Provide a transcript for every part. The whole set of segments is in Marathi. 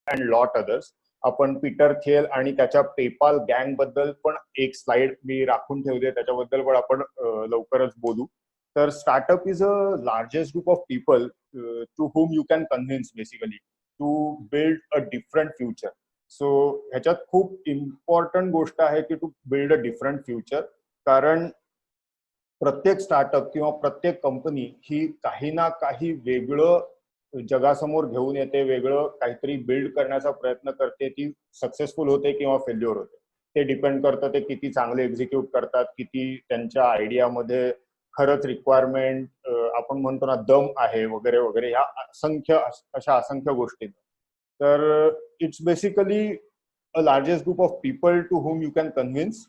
And lot others. आपण पीटर थियल आणि त्याच्या पेपाल गँग बद्दल पण एक स्लाइड मी राखून ठेवली आहे, त्याच्याबद्दल पण आपण लवकरच बोलू. तर startup is a largest group of people to whom you can convince basically to build a different future. So ह्याच्यात खूप इम्पॉर्टंट गोष्ट आहे की to build a different future. कारण प्रत्येक स्टार्टअप किंवा प्रत्येक कंपनी ही काही ना काही वेगळं जगासमोर घेऊन येते, वेगळं काहीतरी बिल्ड करण्याचा प्रयत्न करते. ती सक्सेसफुल होते किंवा फेल्युअर होते, ते डिपेंड करतं ते किती चांगले एक्झिक्यूट करतात, किती त्यांच्या आयडियामध्ये खरंच रिक्वायरमेंट आपण म्हणतो ना दम आहे वगैरे वगैरे, ह्या असंख्य गोष्टी. तर it's basically a largest group of people to whom you can convince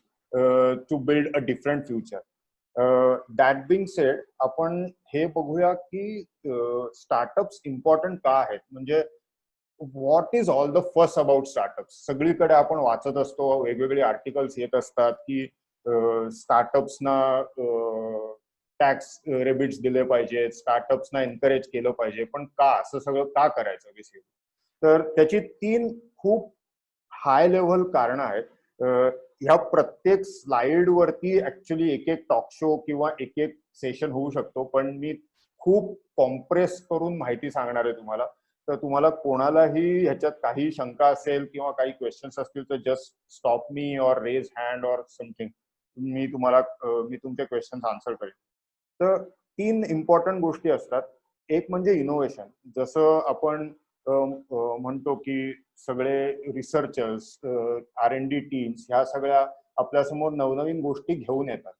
to build a different future. That being said, आपण हे बघूया की स्टार्टअप्स इम्पॉर्टंट का आहेत. म्हणजे what is all the fuss about startups. सगळीकडे आपण वाचत असतो, वेगवेगळे आर्टिकल्स येत असतात की स्टार्टअप्सना टॅक्स रेबिट्स दिले पाहिजेत, स्टार्टअप्सना एनकरेज केलं पाहिजे. पण का असं सगळं का करायचं बेसिकली? तर त्याची 3 खूप हाय लेव्हल कारण आहेत. ह्या प्रत्येक स्लाइड वरती ऍक्च्युली एक एक टॉक शो किंवा एक एक सेशन होऊ शकतो, पण मी खूप कॉम्प्रेस करून माहिती सांगणार आहे तुम्हाला. तर तुम्हाला कोणालाही ह्याच्यात काही शंका असेल किंवा काही क्वेश्चन्स असतील तर जस्ट स्टॉप मी और रेज हँड और समथिंग. मी तुमचे क्वेश्चन्स आन्सर करेन. तर 3 इम्पॉर्टंट गोष्टी असतात. एक म्हणजे इनोव्हेशन. जसं आपण म्हणतो की सगळे रिसर्चर्स, R&D टीम्स ह्या सगळ्या आपल्यासमोर नवनवीन गोष्टी घेऊन येतात,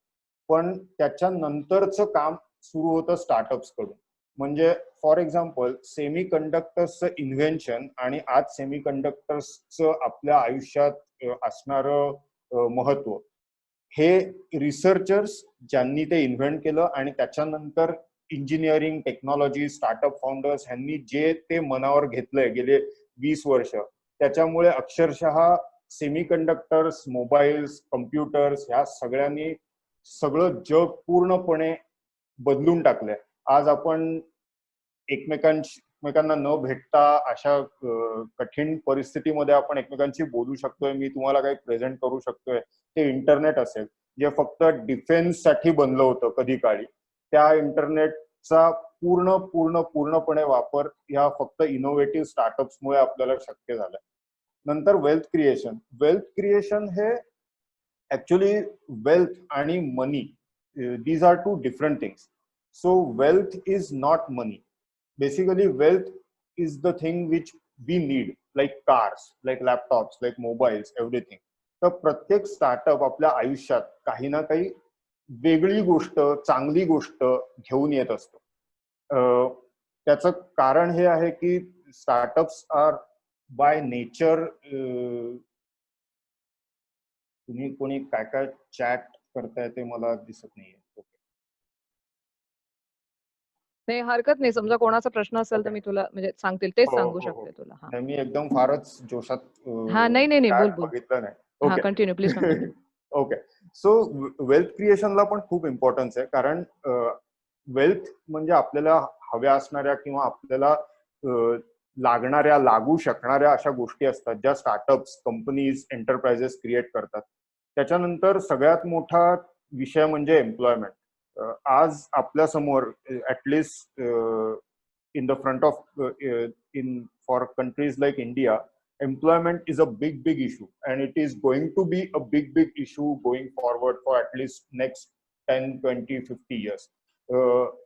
पण त्याच्यानंतरचं काम सुरू होतं स्टार्टअप्स कडून. म्हणजे फॉर एक्झाम्पल सेमी कंडक्टर्सचं इन्व्हेन्शन आणि आज सेमी कंडक्टर्सचं आपल्या आयुष्यात असणारं महत्व, हे रिसर्चर्स ज्यांनी ते इन्व्हेंट केलं आणि त्याच्यानंतर इंजिनिअरिंग टेक्नॉलॉजी स्टार्टअप फाउंडर्स ह्यांनी जे ते मनावर घेतलंय गेले 20 वर्ष, त्याच्यामुळे अक्षरशः सेमी कंडक्टर्स, मोबाईल्स, कम्प्युटर्स ह्या सगळ्यांनी सगळं जग पूर्णपणे बदलून टाकलंय. आज आपण एकमेकांना न भेटता अशा कठीण परिस्थितीमध्ये आपण एकमेकांशी बोलू शकतोय. मी तुम्हाला काही प्रेझेंट करू शकतोय. ते इंटरनेट असेल जे फक्त डिफेन्स साठी बनलं होतं कधी काळी, त्या इंटरनेटचा पूर्णपणे वापर ह्या फक्त इनोव्हेटिव्ह स्टार्टअप्समुळे आपल्याला शक्य झालाय. नंतर वेल्थ क्रिएशन. वेल्थ क्रिएशन हे ऍक्च्युली वेल्थ आणि money, these are 2 different things. So wealth is not money. Basically, wealth is the thing which we need, like cars, like laptops, like mobiles, everything. तर प्रत्येक स्टार्टअप आपल्या आयुष्यात काही ना काही वेगळी गोष्ट, चांगली गोष्ट घेऊन येत असतो. त्याचं कारण हे आहे की स्टार्टअप्स आर बाय नेचर, तुम्ही कोणी काय काय चॅट करताय ते मला दिसत नाहीये. नाही, हरकत नाही. समजा कोणाचा प्रश्न असेल तर मी तुला म्हणजे सांगतील, तेच सांगू शकते तुला. हा, मी एकदम फारच जोशात हा, नाही बोल बघितलं नाही. Okay, continue please continue. Okay. So wealth क्रिएशनला पण खूप इम्पॉर्टन्स आहे, कारण वेल्थ म्हणजे आपल्याला हव्या असणाऱ्या किंवा आपल्याला लागणाऱ्या, लागू शकणाऱ्या अशा गोष्टी असतात ज्या स्टार्टअप्स, कंपनीज, एंटरप्राइजेस क्रिएट करतात. त्याच्यानंतर सगळ्यात मोठा विषय म्हणजे एम्प्लॉयमेंट. आज आपल्या समोर at least in the front of for countries like India, employment is a big issue, and it is going to be a big issue going forward for at least next 10, 20, 50 years.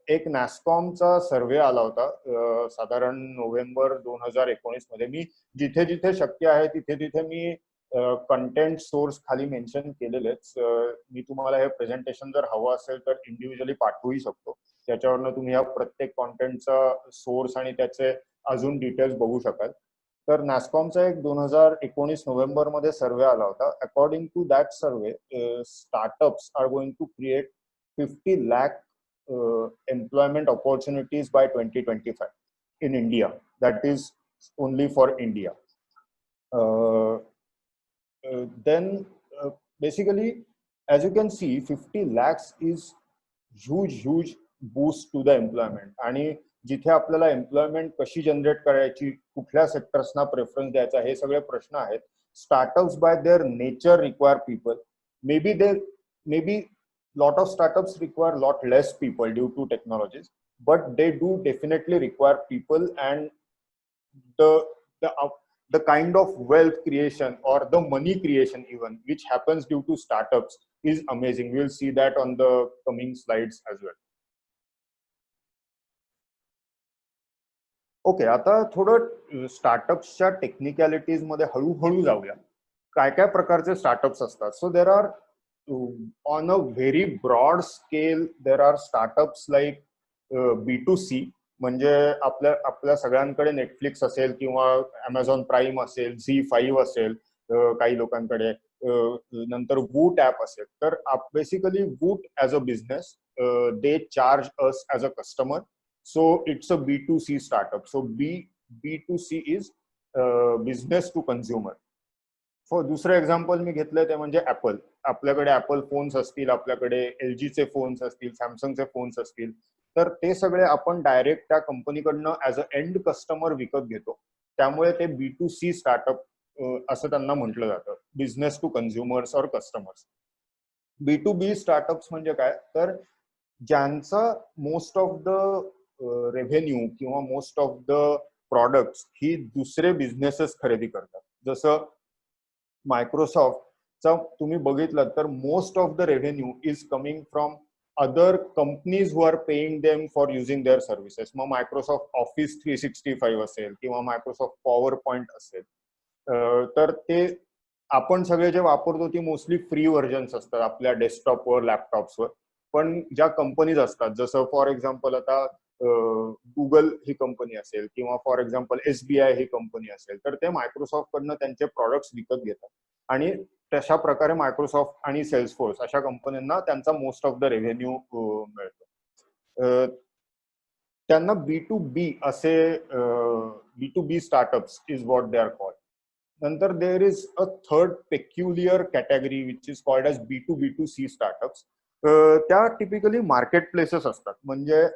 एक नॅस्कॉमचा सर्वे आला होता साधारण नोव्हेंबर 2019 मध्ये. मी जिथे जिथे शक्य आहे तिथे मी कंटेंट सोर्स खाली मेन्शन केलेलेच. मी तुम्हाला हे प्रेझेंटेशन जर हवं असेल तर इंडिव्हिज्युअली पाठवूही शकतो. त्याच्यावरनं तुम्ही या प्रत्येक कॉन्टेंटचा सोर्स आणि त्याचे अजून डिटेल्स बघू शकाल. तर नॅस्कॉमचा एक 2019 नोव्हेंबर मध्ये सर्वे आला होता. According to that survey, startups are going to create 50 lakh employment opportunities by 2025 in India. That is only for India. Then basically, as you can see, 50 lakhs is huge boost to the employment. आणि जिथे आपल्याला एम्प्लॉयमेंट कशी जनरेट करायची, कुठल्या सेक्टर्सना प्रेफरन्स द्यायचा, हे सगळे प्रश्न आहेत. Startups by their nature require people. maybe lot of startups require lot less people due to technologies, but they do definitely require people, and the the the kind of wealth creation or the money creation even which happens due to startups is amazing. We'll see that on the coming slides as well. Okay, आता थोडं स्टार्टअप्सच्या टेक्निकॅलिटीज मध्ये हळूहळू जाऊया. काय काय प्रकारचे स्टार्टअप्स असतात. So there are on a very broad scale there are startups like B2C, म्हणजे आपल्या सगळ्यांकडे नेटफ्लिक्स असेल किंवा अमेझॉन प्राईम असेल, Z5 असेल काही लोकांकडे, नंतर वूट ऍप असेल. तर बेसिकली वूट as a business they charge us as a customer. So it's a B2C startup. So B2C is business to consumer. For दुसरं एक्झाम्पल मी घेतलंय ते म्हणजे ऍपल. आपल्याकडे ऍपल फोन्स असतील, आपल्याकडे LGचे फोन्स असतील, सॅमसंगचे फोन्स असतील, तर ते सगळे आपण डायरेक्ट त्या कंपनीकडनं ऍज अ एंड कस्टमर विकत घेतो. त्यामुळे ते B2C स्टार्टअप असं त्यांना म्हटलं जातं, बिझनेस टू कन्झ्युमर्स और कस्टमर्स. B2B स्टार्टअप्स म्हणजे काय, तर ज्यांचा मोस्ट ऑफ द रेव्हेन्यू किंवा मोस्ट ऑफ द प्रॉडक्ट्स ही दुसरे बिझनेसेस खरेदी करतात. जसं मायक्रोसॉफ्टचा तुम्ही बघितलं तर most of the revenue is coming from other companies who are paying them for using their services. मग मायक्रोसॉफ्ट ऑफिस 365 असेल किंवा मायक्रोसॉफ्ट पॉवर पॉइंट असेल, तर ते आपण सगळे जे वापरतो ती मोस्टली फ्री व्हर्जन्स असतात आपल्या डेस्कटॉपवर, लॅपटॉप्सवर. पण ज्या कंपनीज असतात, जसं फॉर एक्झाम्पल आता गुगल ही कंपनी असेल किंवा for example SBI he company असेल, तर ते मायक्रोसॉफ्ट कडनं त्यांचे प्रॉडक्ट्स विकत घेतात आणि तशा प्रकारे मायक्रोसॉफ्ट आणि सेल्सफोर्स अशा कंपन्यांना त्यांचा मोस्ट ऑफ द रेव्हेन्यू मिळतो. त्यांना B2B असे B2B startups is what they are called. नंतर there is a third peculiar category which is called as B2B2C startups. त्या टिपिकली मार्केट प्लेसेस असतात. म्हणजे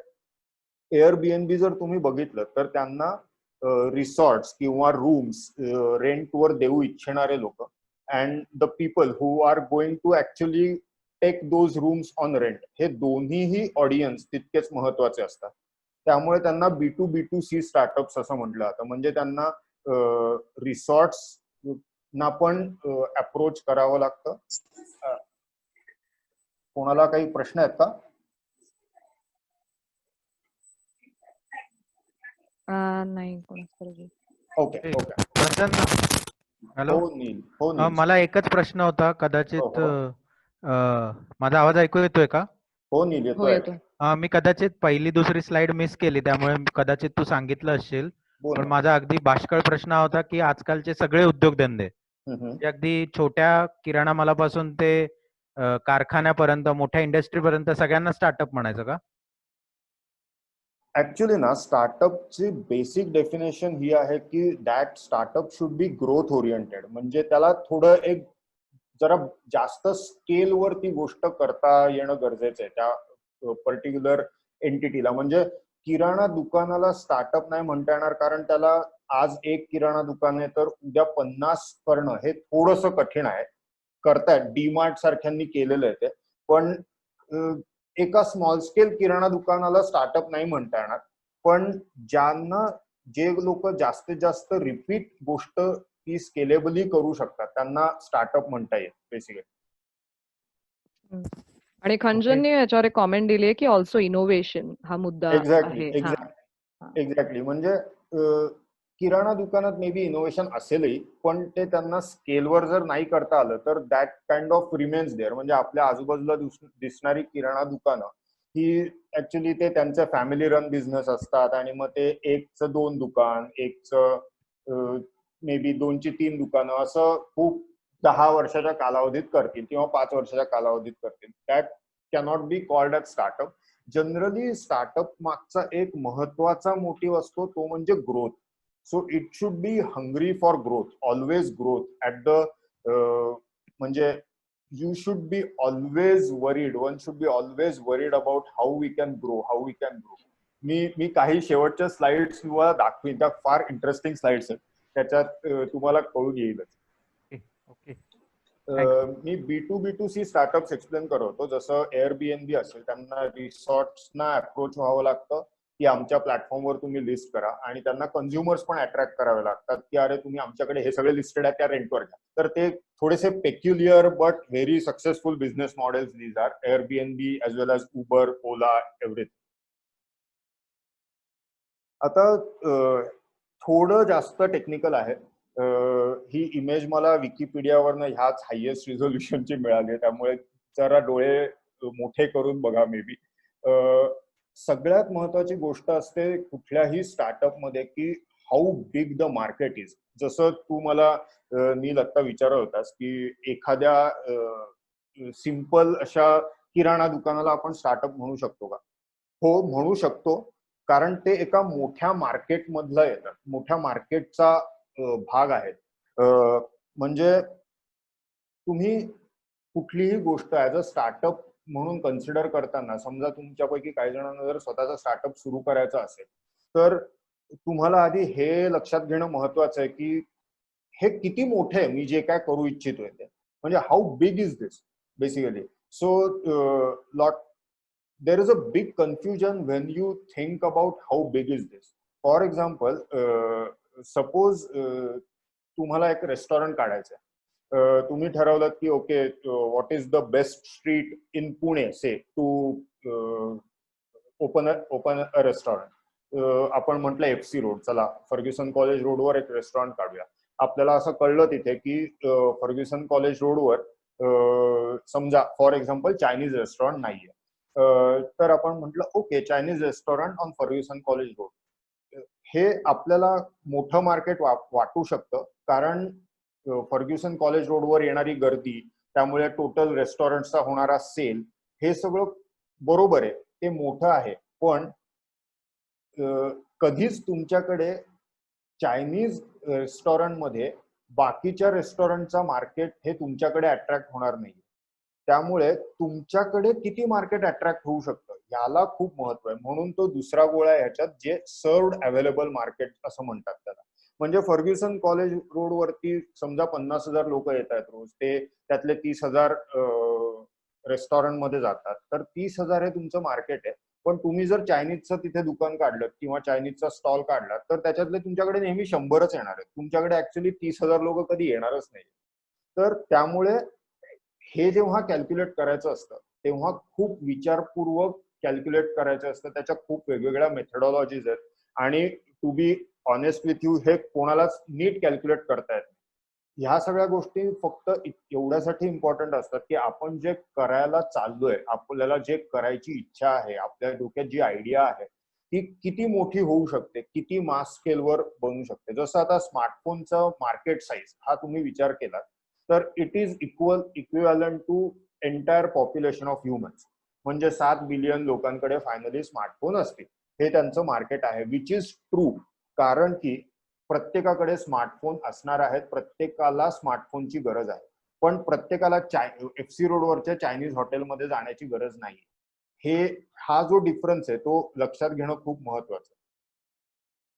Airbnb जर तुम्ही बघितलं तर त्यांना रिसॉर्ट्स किंवा रूम्स रेंटवर देऊ इच्छिणारे लोक and the people who are going to actually take those rooms on rent, हे दोन्हीही ऑडियन्स तितकेच महत्वाचे असतात. त्यामुळे त्यांना B2B2C स्टार्टअप्स असं म्हटलं जातं. म्हणजे त्यांना रिसॉर्ट्स ना पण अप्रोच करावं लागतं. कोणाला काही प्रश्न आहेत का? नाही कोणाच. Okay okay. हॅलो, हो नील, हो नील. मला एकच प्रश्न होता, कदाचित हो. माझा आवाज ऐकू येतोय का? हो नील, हो, येतोय. येतो. मी कदाचित पहिली दुसरी स्लाइड मिस केली, त्यामुळे कदाचित तू सांगितलं असेल, पण माझा अगदी बाष्कळ प्रश्न होता की आजकालचे सगळे उद्योगधंदे म्हणजे अगदी छोट्या किराणा मालापासून ते कारखान्यापर्यंत, मोठ्या इंडस्ट्रीपर्यंत सगळ्यांना स्टार्टअप म्हणायचं का? ऍक्च्युली ना, स्टार्टअपची बेसिक डेफिनेशन ही आहे की that startup should be growth oriented. म्हणजे त्याला थोडं एक जरा जास्त स्केलवर ती गोष्ट करता येणं गरजेचं आहे त्या पर्टिक्युलर एंटिटीला. म्हणजे किराणा दुकानाला स्टार्टअप नाही म्हणता येणार, कारण त्याला आज एक किराणा दुकान आहे तर उद्या 50 करणं हे थोडंसं कठीण आहे. करतायत, डीमार्ट सारख्यांनी केलेलं आहे ते, पण एका स्मॉल स्केल किराणा दुकानाला स्टार्टअप नाही म्हणता येणार. पण ज्यांना जे लोक जास्तीत जास्त रिपीट गोष्ट ती स्केलेबली करू शकतात त्यांना स्टार्टअप म्हणता येईल बेसिकली. आणि खंजनने याच्यावर एक कॉमेंट दिली आहे की ऑल्सो इनोव्हेशन हा मुद्दा आहे. एक्झॅक्टली. म्हणजे किराणा दुकानात मे बी इनोव्हेशन असेलही, पण ते त्यांना स्केलवर जर नाही करता आलं तर that kind of remains there. म्हणजे आपल्या आजूबाजूला दिसणारी किराणा दुकानं ही ऍक्च्युली ते त्यांचे फॅमिली रन बिझनेस असतात आणि मग ते एकचं 2 दुकान, एकचं मे बी 2ची 3 दुकानं असं खूप 10 वर्षाच्या कालावधीत करतील किंवा 5 वर्षाच्या कालावधीत करतील. That cannot be called as startup. Generally startup मागचा एक महत्वाचा मोटिव्ह असतो तो म्हणजे growth. So it should be hungry for growth, always growth at the म्हणजे you should be always worried, one should be always worried about how we can grow. मी काही शेवटच्या स्लाइड्स तुम्हाला दाखवीन, त्या फार इंटरेस्टिंग स्लाइड्स आहेत, त्याच्यात तुम्हाला कळून येईलच. ओके. मी B2B2C स्टार्टअप्स एक्सप्लेन करतो. जसं Airbnb असेल, त्यांना रिसॉर्ट्सना अप्रोच व्हावं लागतं की आमच्या प्लॅटफॉर्मवर तुम्ही लिस्ट करा, आणि त्यांना कन्झ्युमर्स पण अट्रॅक्ट करावे लागतात की अरे तुम्ही आमच्याकडे हे सगळे लिस्टेड आहे त्या रेंटवर घ्या. तर ते थोडेसे peculiar but very successful business models these are. Airbnb as well as Uber, Ola, everything. आता थोडं जास्त टेक्निकल आहे. ही इमेज मला विकिपीडियावरनं ह्याच हायएस्ट रिझोल्युशनची मिळाली, त्यामुळे जरा डोळे मोठे करून बघा मे बी. सगळ्यात महत्वाची गोष्ट असते कुठल्याही स्टार्टअप मध्ये की how big the market is. जसं तू मला नील आत्ता विचारत होतास की एखाद्या सिंपल अशा किराणा दुकानाला आपण स्टार्टअप म्हणू शकतो का? हो, म्हणू शकतो, कारण ते एका मोठ्या मार्केट मधलं येतं, मोठ्या मार्केटचा भाग आहे. म्हणजे तुम्ही कुठलीही गोष्ट ऍज अ स्टार्टअप म्हणून कन्सिडर करताना, समजा तुमच्यापैकी काही जणांना जर स्वतःचा स्टार्टअप सुरू करायचा असेल, तर तुम्हाला आधी हे लक्षात घेणं महत्वाचं आहे की हे किती मोठे आहे, मी जे काय करू इच्छितोय ते, म्हणजे how big is this basically. So there is a big confusion when you think about how big is this. For example, suppose तुम्हाला एक रेस्टॉरंट काढायचं आहे. तुम्ही ठरवलं की okay, what is the best street in Pune say to open a restaurant. आपण म्हटलं FC रोड, चला फर्ग्युसन कॉलेज रोडवर एक रेस्टॉरंट काढूया. आपल्याला असं कळलं तिथे की फर्ग्युसन कॉलेज रोडवर समजा फॉर एक्झाम्पल चायनीज रेस्टॉरंट नाहीये. तर आपण म्हटलं okay, Chinese restaurant on Ferguson college road. हे आपल्याला मोठं मार्केट वाटू शकतं, कारण फर्ग्युसन कॉलेज रोडवर येणारी गर्दी, त्यामुळे टोटल रेस्टॉरंटचा होणारा सेल, हे सगळं बरोबर आहे, ते मोठं आहे. पण कधीच तुमच्याकडे चायनीज रेस्टॉरंटमध्ये बाकीच्या रेस्टॉरंटचा मार्केट हे तुमच्याकडे अट्रॅक्ट होणार नाही. त्यामुळे तुमच्याकडे किती मार्केट अट्रॅक्ट होऊ शकतं याला खूप महत्व आहे. म्हणून तो दुसरा गोळा आहे ह्याच्यात, जे सर्व्ड अवेलेबल मार्केट असं म्हणतात त्याला. म्हणजे फर्ग्युसन कॉलेज रोडवरती समजा 50,000 लोक येत आहेत रोज, ते त्यातले 30,000 रेस्टॉरंट मध्ये जातात, तर 30,000 हे तुमचं मार्केट आहे. पण तुम्ही जर चायनीजचं तिथे दुकान काढलं किंवा चायनीजचा स्टॉल काढला, तर त्याच्यातले तुमच्याकडे नेहमी 100च येणार आहेत. तुमच्याकडे ऍक्च्युअली 30,000 लोक कधी येणारच नाही. तर त्यामुळे हे जेव्हा कॅल्क्युलेट करायचं असतं, तेव्हा खूप विचारपूर्वक कॅल्क्युलेट करायचं असतं. त्याच्या खूप वेगवेगळ्या मेथडॉलॉजीज आहेत, आणि to be honest with you, हे कोणालाच नीट कॅल्क्युलेट करता येत नाही. ह्या सगळ्या गोष्टी फक्त एवढ्यासाठी इम्पॉर्टंट असतात की आपण जे करायला चाललोय, आपल्याला जे करायची इच्छा आहे, आपल्या डोक्यात जी आयडिया आहे, ती किती मोठी होऊ शकते, किती मास स्केलवर बनू शकते. जसं आता स्मार्टफोनचं मार्केट साईज हा तुम्ही विचार केला, तर it is equivalent to entire population of humans. म्हणजे 7 बिलियन लोकांकडे फायनली स्मार्टफोन असतील, हे त्यांचं मार्केट आहे. विच इज ट्रू, कारण की प्रत्येकाकडे स्मार्टफोन असणार आहेत, प्रत्येकाला स्मार्टफोनची गरज आहे. पण प्रत्येकाला FC रोडवरच्या चायनीज हॉटेलमध्ये जाण्याची गरज नाही. हा जो डिफरन्स आहे तो लक्षात घेणं खूप महत्वाचं.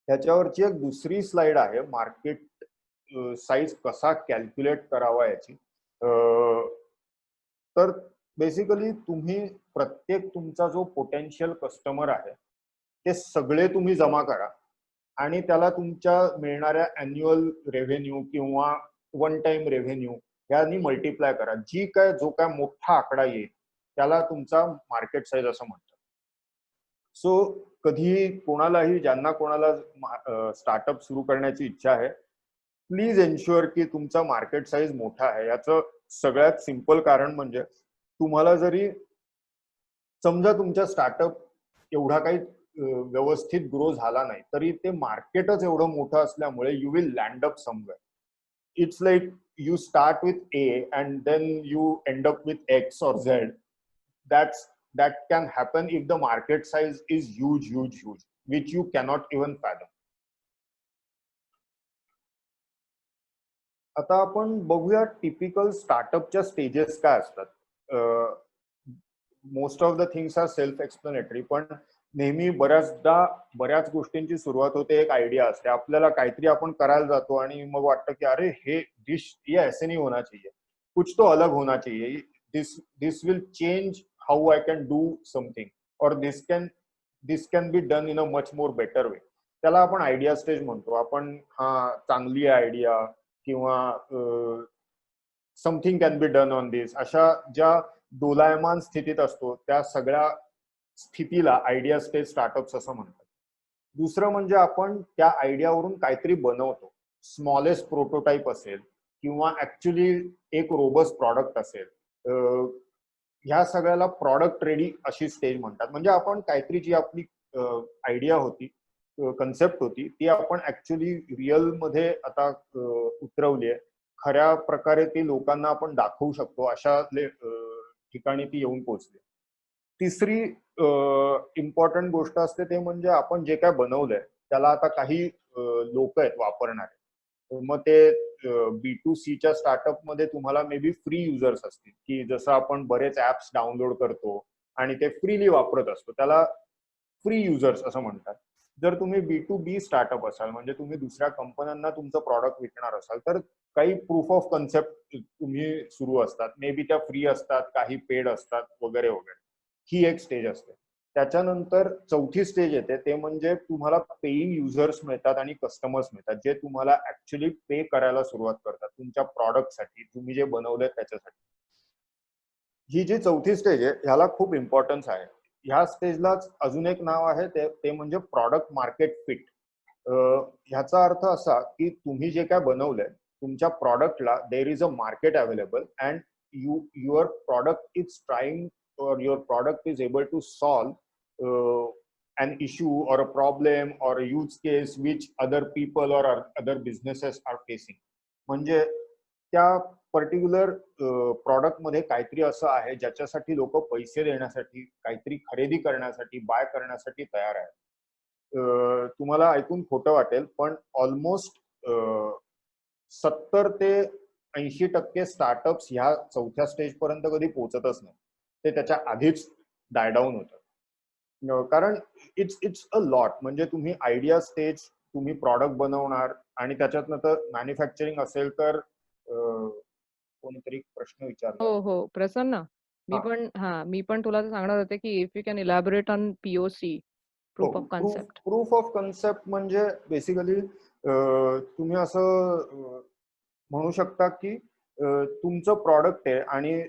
त्याच्यावरची एक दुसरी स्लाइड आहे, मार्केट साईज कसा कॅल्क्युलेट करावा याची. तर बेसिकली तुम्ही प्रत्येक तुमचा जो पोटेन्शियल कस्टमर आहे, ते सगळे तुम्ही जमा करा, आणि त्याला तुमच्या मिळणाऱ्या अॅन्युअल रेव्हेन्यू किंवा वन टाइम रेव्हेन्यू यांनी मल्टिप्लाय करा. जो काय मोठा आकडा येईल त्याला तुमचा मार्केट साईज असं म्हणतात. सो कधी कोणालाही, ज्यांना कोणाला स्टार्टअप सुरू करण्याची इच्छा आहे, प्लीज एन्श्युअर की तुमचा मार्केट साईज मोठा आहे. याचं सगळ्यात सिंपल कारण म्हणजे, तुम्हाला जरी समजा तुमच्या स्टार्टअप एवढा काही व्यवस्थित ग्रो झाला नाही, तरी ते मार्केटच एवढं मोठं असल्यामुळे you will land up somewhere. It's like you start with A and then you end up with X or Z. That can happen if the market size is huge, which you cannot even fathom. आता आपण बघूया टिपिकल स्टार्टअपच्या स्टेजेस काय असतात. Most of the things are self explanatory, पण नेहमी बऱ्याच गोष्टींची सुरुवात होते, एक आयडिया असते, आपल्याला काहीतरी आपण करायला जातो आणि मग वाटतं की अरे हे डिश ये ऐसे नहीं होना चाहिए, कुछ तो अलग होना चाहिए, this will change how I can do something, और this can be done in a much more better way. त्याला आपण आयडिया स्टेज म्हणतो. आपण हा चांगली आयडिया किंवा something can be done on this, अशा ज्या दोलायमान स्थितीत असतो त्या सगळ्या स्थितीला आयडिया स्टेज स्टार्टअप्स असं म्हणतात. दुसरं म्हणजे आपण त्या आयडियावरून काहीतरी बनवतो. स्मॉलेस्ट प्रोटोटाईप असेल किंवा ऍक्च्युली एक रोबस्ट प्रॉडक्ट असेल, ह्या सगळ्याला प्रॉडक्ट रेडी अशी स्टेज म्हणतात. म्हणजे आपण काहीतरी जी आपली आयडिया होती, कन्सेप्ट होती, ती आपण ऍक्च्युली रिअल मध्ये आता उतरवली आहे. खऱ्या प्रकारे ती लोकांना आपण दाखवू शकतो अशा ठिकाणी ती येऊन पोहोचली. तिसरी इम्पॉर्टंट गोष्ट असते ते म्हणजे आपण जे काय बनवलंय त्याला आता काही लोक आहेत वापरणारे. मग ते B2Cच्या स्टार्टअप मध्ये तुम्हाला मे बी फ्री युजर्स असतील, की जसं आपण बरेच ऍप्स डाउनलोड करतो आणि ते फ्रीली वापरत असतो, त्याला फ्री युजर्स असं म्हणतात. जर तुम्ही B2B स्टार्टअप असाल, म्हणजे तुम्ही दुसऱ्या कंपन्यांना तुमचं प्रॉडक्ट विकणार असाल, तर काही प्रूफ ऑफ कन्सेप्ट तुम्ही सुरू असतात. मे बी त्या फ्री असतात, काही पेड असतात वगैरे वगैरे. ही एक स्टेज असते. त्याच्यानंतर चौथी स्टेज येते, ते म्हणजे तुम्हाला पेईंग युजर्स मिळतात आणि कस्टमर्स मिळतात, जे तुम्हाला ऍक्च्युली पे करायला सुरुवात करतात तुमच्या प्रॉडक्टसाठी, तुम्ही जे बनवलंय त्याच्यासाठी. ही जी चौथी स्टेज आहे ह्याला खूप इम्पॉर्टन्स आहे. ह्या स्टेजलाच अजून एक नाव आहे, ते म्हणजे प्रॉडक्ट मार्केट फिट. ह्याचा अर्थ असा की तुम्ही जे काय बनवलंय तुमच्या प्रॉडक्टला देर is a market available and your product is trying or your product is able to solve an issue or a problem or a use case which other people or other businesses are facing. म्हणजे त्या पर्टिक्युलर प्रॉडक्ट मध्ये काहीतरी असं आहे ज्याच्यासाठी लोक पैसे देण्यासाठी, काहीतरी खरेदी करण्यासाठी, बाय करण्यासाठी तयार आहेत. तुम्हाला ऐकून खोटं वाटेल पण ऑलमोस्ट 70 ते 80% स्टार्टअप्स ह्या चौथ्या स्टेज पर्यंत कधी पोहोचतच नाही. ते त्याच्या आधीच डाय डाऊन होतं. कारण इट्स अ लॉट. म्हणजे तुम्ही आयडिया स्टेज, तुम्ही प्रॉडक्ट बनवणार आणि त्याच्यात नंतर मॅन्युफॅक्चरिंग असेल तर कोणीतरी प्रश्न विचारला. हो प्रसन्न, मी पण तुला सांगणार होते की if you can elaborate on POC, proof of concept. Proof of concept म्हणजे बेसिकली तुम्ही असं म्हणू शकता की तुमचं प्रॉडक्ट आहे आणि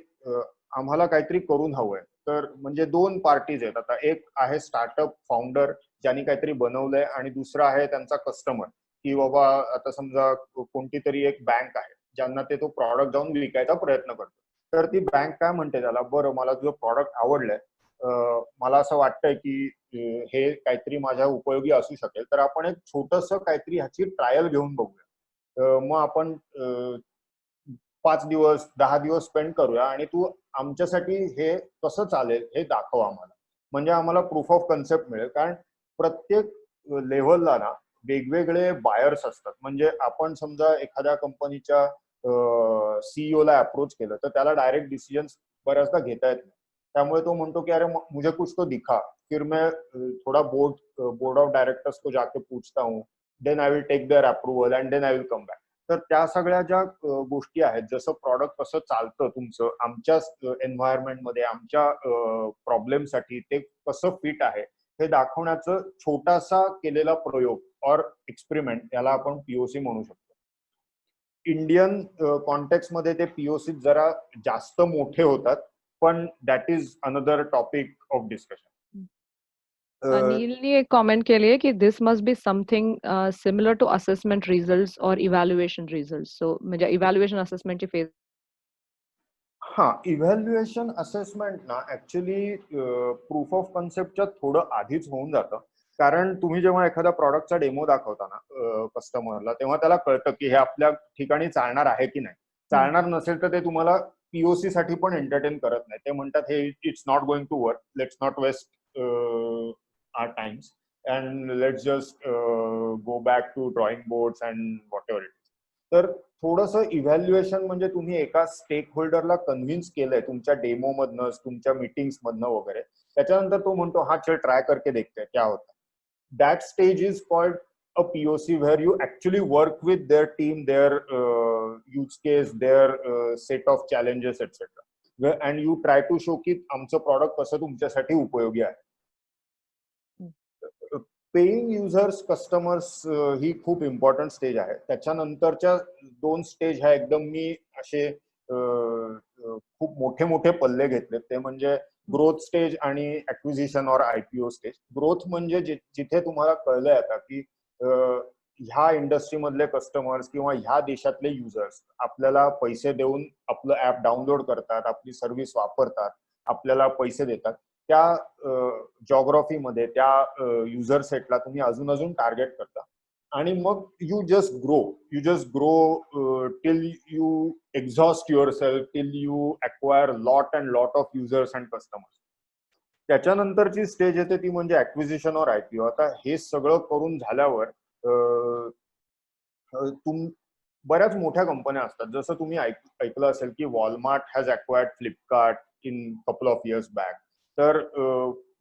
आम्हाला काहीतरी करून हवंय. तर म्हणजे दोन पार्टीज आहेत आता. एक आहे स्टार्टअप फाउंडर ज्यांनी काहीतरी बनवलंय आणि दुसरा आहे त्यांचा कस्टमर, की बाबा आता समजा कोणती तरी एक बँक आहे ज्यांना ते तो प्रॉडक्ट जाऊन विकायचा प्रयत्न करतो. तर ती बँक काय म्हणते त्याला, बरं मला तुझं प्रॉडक्ट आवडलंय, मला असं वाटतंय की हे काहीतरी माझ्या उपयोगी असू शकेल, तर आपण एक छोटस काहीतरी ह्याची ट्रायल घेऊन बघूया. मग आपण 5 दिवस 10 दिवस स्पेंड करूया आणि तू आमच्यासाठी हे कसं चालेल हे दाखव आम्हाला. म्हणजे आम्हाला प्रूफ ऑफ कन्सेप्ट मिळेल. कारण प्रत्येक लेव्हलला ना वेगवेगळे बायर्स असतात. म्हणजे आपण समजा एखाद्या कंपनीच्या CEO ला अप्रोच केलं तर त्याला डायरेक्ट डिसिजन बऱ्याचदा घेता येत नाही. त्यामुळे तो म्हणतो की अरे मुझे कुछ तो दिखा, फिर मैं थोड़ा बोर्ड ऑफ डायरेक्टर्स को जाके पूछता हूँ, then I will take their approval and then I will come back. तर त्या सगळ्या ज्या गोष्टी आहेत, जसं प्रॉडक्ट कसं चालतं तुमचं आमच्या एन्व्हायरमेंटमध्ये, आमच्या प्रॉब्लेमसाठी ते कसं फिट आहे हे दाखवण्याचं छोटासा केलेला प्रयोग और एक्सपेरिमेंट, याला आपण POC म्हणू शकतो. इंडियन कॉन्टेक्स्ट मध्ये ते POC जरा जास्त मोठे होतात, पण that is another topic of discussion. अनिलने एक कॉमेंट केली आहे की this must be something similar to assessment results और इव्हॅल्युएशन रिझल्ट्स. सो म्हणजे इव्हॅल्युएशन असेसमेंटची फेज. हा, इव्हॅल्युएशन असेसमेंट ना ऍक्च्युली प्रूफ ऑफ कन्सेप्टच्या थोडं आधीच होऊन जातं. कारण तुम्ही जेव्हा एखाद्या प्रॉडक्टचा डेमो दाखवता ना कस्टमरला, तेव्हा त्याला कळतं की हे आपल्या ठिकाणी चालणार आहे की नाही. चालणार नसेल तर ते तुम्हाला POC साठी पण एंटरटेन करत नाही. ते म्हणतात हे it's not going to work, let's not waste our times and let's just go back to drawing boards and whatever it is. तर थोडंसं इव्हॅल्युएशन म्हणजे तुम्ही एका स्टेक होल्डरला कन्व्हिन्स केलंय तुमच्या डेमो मधनं, तुमच्या मीटिंग्स मधनं वगैरे, त्याच्यानंतर तो म्हणतो हा चल ट्राय करके देखते क्या होता. That stage is called a POC where you actually work with their team, their use case, their set of challenges, etc. And you try to show की आमचं प्रॉडक्ट कसं तुमच्यासाठी उपयोगी आहे. पेईंग युजर्स कस्टमर्स ही खूप इम्पॉर्टंट स्टेज आहे. त्याच्यानंतरच्या 2 स्टेज ह्या एकदम मी असे खूप मोठे मोठे पल्ले घेतले. ते म्हणजे ग्रोथ स्टेज आणि ऍक्विजिशन और IPO स्टेज. ग्रोथ म्हणजे जिथे तुम्हाला कळलंय आता की ह्या इंडस्ट्री मधले कस्टमर्स किंवा ह्या देशातले युजर्स आपल्याला पैसे देऊन आपलं ऍप डाउनलोड करतात, आपली सर्व्हिस वापरतात, आपल्याला पैसे देतात. त्या जॉग्राफीमध्ये त्या युजर सेटला तुम्ही अजून टार्गेट करता आणि मग you just grow till you exhaust your self, till you acquire lot of users and customers. त्याच्यानंतरची स्टेज येते ती म्हणजे ऍक्विजिशन और IPO. आता हे सगळं करून झाल्यावर बऱ्याच मोठ्या कंपन्या असतात. जसं तुम्ही ऐकलं असेल की Walmart has acquired Flipkart in couple of years back. तर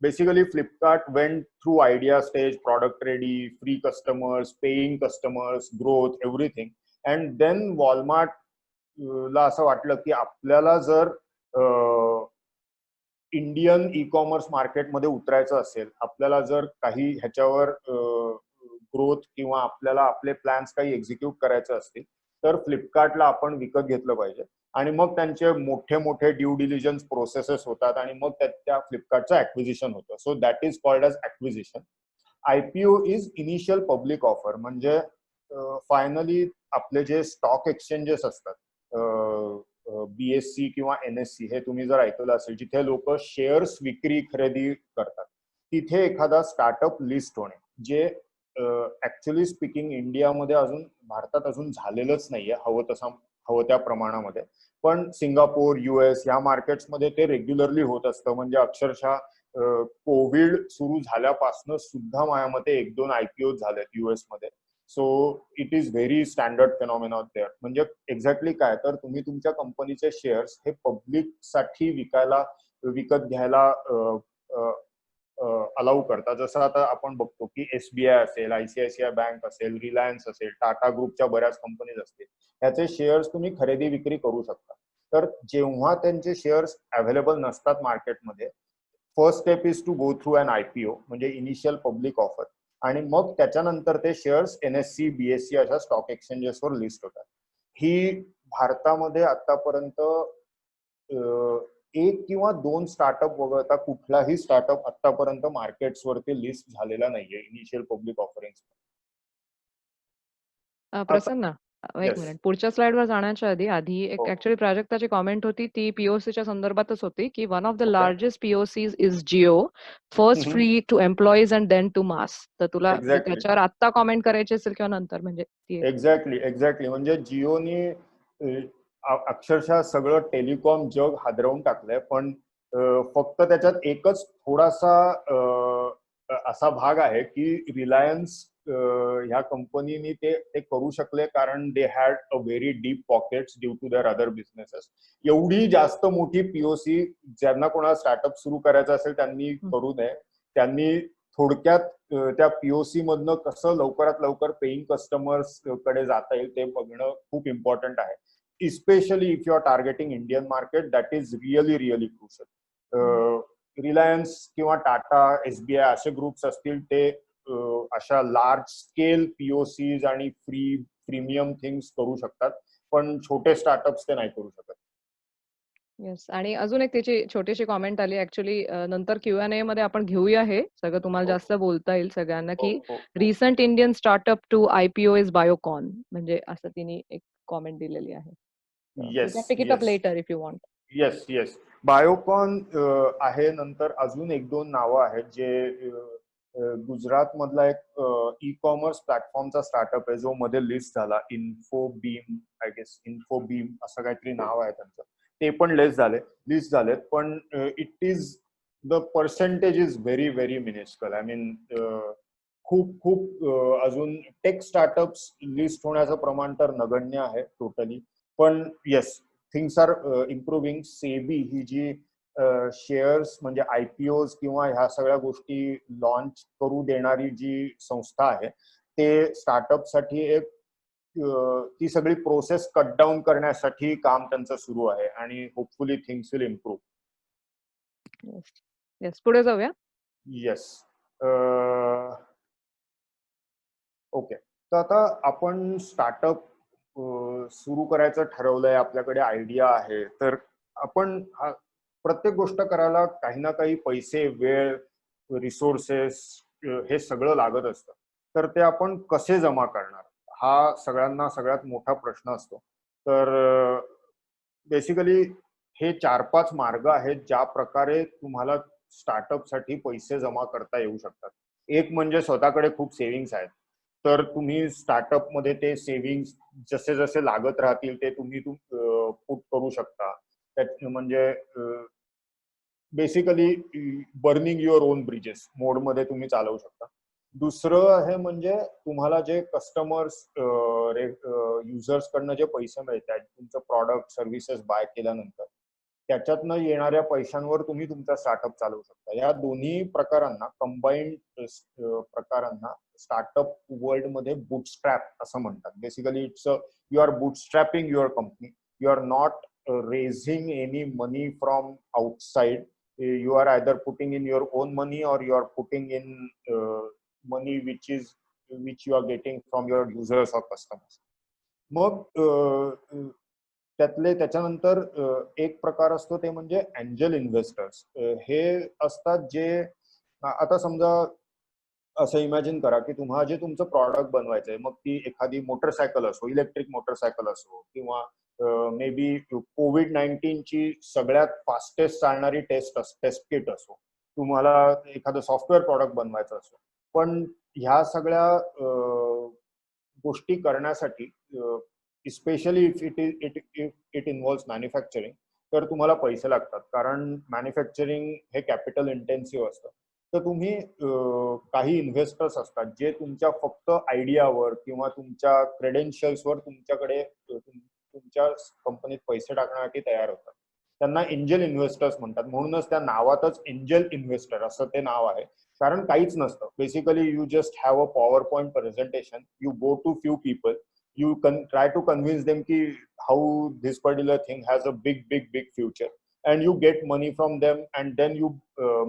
basically Flipkart went through idea stage, product ready, free customers, paying customers, growth, everything. And then Walmart ला असं वाटलं की आपल्याला जर इंडियन ई कॉमर्स मार्केटमध्ये उतरायचं असेल, आपल्याला जर काही ह्याच्यावर ग्रोथ किंवा आपल्याला आपले प्लॅन्स काही एक्झिक्यूट करायचे असतील तर फ्लिपकार्टला आपण विकत घेतलं पाहिजे. आणि मग त्यांचे मोठे मोठे ड्यू डिलिजन्स प्रोसेसेस होतात आणि मग त्या फ्लिपकार्टचं ऍक्विजिशन होतं. So that is called as acquisition. IPO is initial public offer. म्हणजे फायनली आपले जे स्टॉक एक्सचेंजेस असतात, BSE किंवा NSE, हे तुम्ही जर ऐकलं असेल, जिथे लोक शेअर्स विक्री खरेदी करतात, तिथे एखादा स्टार्टअप लिस्ट होणे, जे ऍक्च्युअली स्पीकिंग इंडियामध्ये भारतात अजून झालेलंच नाहीये हवं त्या प्रमाणामध्ये. पण सिंगापूर, US या मार्केट्समध्ये ते रेग्युलरली होत असतं. म्हणजे अक्षरशः कोविड सुरू झाल्यापासून सुद्धा माझ्या मते 1-2 IPO झालेत US मध्ये. So it is very standard phenomena there. म्हणजे एक्झॅक्टली काय, तर तुम्ही तुमच्या कंपनीचे शेअर्स हे पब्लिक साठी विकत घ्यायला अलाउ करता. जसं आता आपण बघतो की SBI असेल, ICICI बँक असेल, रिलायन्स असेल, टाटा ग्रुपच्या बऱ्याच कंपनीज असतील, ह्याचे शेअर्स तुम्ही खरेदी विक्री करू शकता. तर जेव्हा त्यांचे शेअर्स अवेलेबल नसतात मार्केटमध्ये, first step is to go through an IPO, म्हणजे इनिशियल पब्लिक ऑफर. आणि मग त्याच्यानंतर ते शेअर्स NSE, BSE अशा स्टॉक एक्सचेंजेसवर लिस्ट होतात. ही भारतामध्ये आतापर्यंत 1 किंवा 2 स्टार्टअप वगळता कुठलाही स्टार्टअप आतापर्यंत मार्केट्सवरती लिस्ट झालेला नाहीये इनिशियल पब्लिक ऑफरिंग्स. प्रसन्न, एक मिनिट. पुढच्या स्लाइडवर जाण्याच्या आधी एक ऍक्च्युअली प्राजक्ताची कॉमेंट होती, ती POCच्या संदर्भातच होती की one of the largest POCs is Jio, first free to employees and then to mass. तर तुला त्याच्यावर आता कॉमेंट करायची असेल किंवा नंतर, म्हणजे एक्झॅक्टली म्हणजे जिओनी अक्षरशः सगळं टेलिकॉम जग हादरवून टाकलंय. पण फक्त त्याच्यात एकच थोडासा असा भाग आहे की रिलायन्स ह्या कंपनीनी ते करू शकले कारण they had a very deep pockets due to their other businesses. एवढी जास्त मोठी POC ज्यांना कोणाला स्टार्टअप सुरू करायचं असेल त्यांनी करू नये. त्यांनी थोडक्यात त्या POC मधनं कसं लवकरात लवकर पेईंग कस्टमर्स कडे जाता येईल ते बघणं खूप इम्पॉर्टंट आहे. Especially if you are targeting Indian market, that is really crucial. Reliance किंवा टाटा, SBI असे ग्रुप्स असतील, ते अशा लार्ज स्केल POCs आणि प्रीमियम थिंग्स करू शकतात, पण छोटे स्टार्टअप्स ते नाही करू शकत. येस. आणि अजून एक त्याची छोटीशी कॉमेंट आली ऍक्च्युली, नंतर Q&A मध्ये आपण घेऊया हे सगळं, तुम्हाला जास्त बोलता येईल सगळ्यांना, की recent Indian startup to IPO is Biocon, म्हणजे असं तिने एक कॉमेंट दिलेली आहे. Pick it up later if you want. Yes. Biocon आहे. नंतर अजून 1-2 नावं आहेत जे गुजरात मधला एक ई कॉमर्स प्लॅटफॉर्मचा स्टार्टअप आहे जो मध्ये लिस्ट झाला, इन्फोबीम, आय गेस इन्फोबीम असं काहीतरी नाव आहे त्यांचं. ते पण लिस्ट झालेत. पण it is the percentage is very minuscule. I mean खूप खूप अजून टेक स्टार्टअप्स लिस्ट होण्याचं प्रमाण तर नगण्य आहे टोटली. पण yes, things are improving. SEBI ही जी शेअर्स म्हणजे IPOs किंवा ह्या सगळ्या गोष्टी लॉन्च करू देणारी जी संस्था आहे, ते स्टार्टअपसाठी एक ती सगळी प्रोसेस कट डाऊन करण्यासाठी काम त्यांचं सुरू आहे आणि hopefully things will improve. Yes, पुढे जाऊया. येस. ओके, तर आता आपण स्टार्टअप सुरू करायचं ठरवलंय, आपल्याकडे आयडिया आहे, तर आपण प्रत्येक गोष्ट करायला काही ना काही पैसे, वेळ, रिसोर्सेस हे सगळं लागत असतं. तर ते आपण कसे जमा करणार, हा सगळ्यांना सगळ्यात मोठा प्रश्न असतो. तर बेसिकली हे 4-5 मार्ग आहेत ज्या प्रकारे तुम्हाला स्टार्टअपसाठी पैसे जमा करता येऊ शकतात. एक म्हणजे स्वतःकडे खूप सेव्हिंग्स आहेत, तर तुम्ही स्टार्टअप मध्ये ते सेव्हिंग्स जसे जसे लागत राहतील ते तुम्ही पुट करू शकता. म्हणजे basically burning your on bridges मोडमध्ये तुम्ही चालवू शकता. दुसरं आहे म्हणजे तुम्हाला जे कस्टमर्स युजर्स कडनं जे पैसे मिळतात तुमचं प्रॉडक्ट सर्व्हिसेस बाय केल्यानंतर, त्याच्यातनं येणाऱ्या पैशांवर तुम्ही तुमचा स्टार्टअप चालवू शकता. या दोन्ही प्रकारांना, कंबाईंड प्रकारांना स्टार्टअप वर्ल्ड मध्ये बूटस्ट्रॅप असं म्हणतात. Basically it's you are bootstrapping your company. You are not raising any money from outside. You are either putting in your own money or you are putting in money which you are getting from your users or customers. मग त्याच्यानंतर एक प्रकार असतो ते म्हणजे एंजल इन्व्हेस्टर्स. हे असतात जे, आता समजा असं इमॅजिन करा की तुम्हाला जे तुमचं प्रॉडक्ट बनवायचंय, मग ती एखादी मोटरसायकल असो, इलेक्ट्रिक मोटरसायकल असो, किंवा मे बी COVID-19 ची सगळ्यात फास्टेस्ट चालणारी टेस्ट किट असो, तुम्हाला एखादं सॉफ्टवेअर प्रॉडक्ट बनवायचं असो. पण ह्या सगळ्या गोष्टी करण्यासाठी, specially if it involves manufacturing, तर तुम्हाला पैसे लागतात. कारण मॅन्युफॅक्चरिंग हे कॅपिटल इंटेन्सिव्ह असतं. तर तुम्ही काही इन्व्हेस्टर्स असतात जे तुमच्या फक्त आयडियावर किंवा तुमच्या क्रेडेन्शियल्सवर तुमच्याकडे तुमच्या कंपनीत पैसे टाकण्यासाठी तयार होतात. त्यांना एंजल इन्व्हेस्टर्स म्हणतात. म्हणूनच त्या नावातच एंजल इन्व्हेस्टर असं ते नाव आहे. कारण काहीच नसतं. Basically you just have a power point presentation, you go to few people, you can try to convince them ki how this particular thing has a big future, and you get money from them, and then you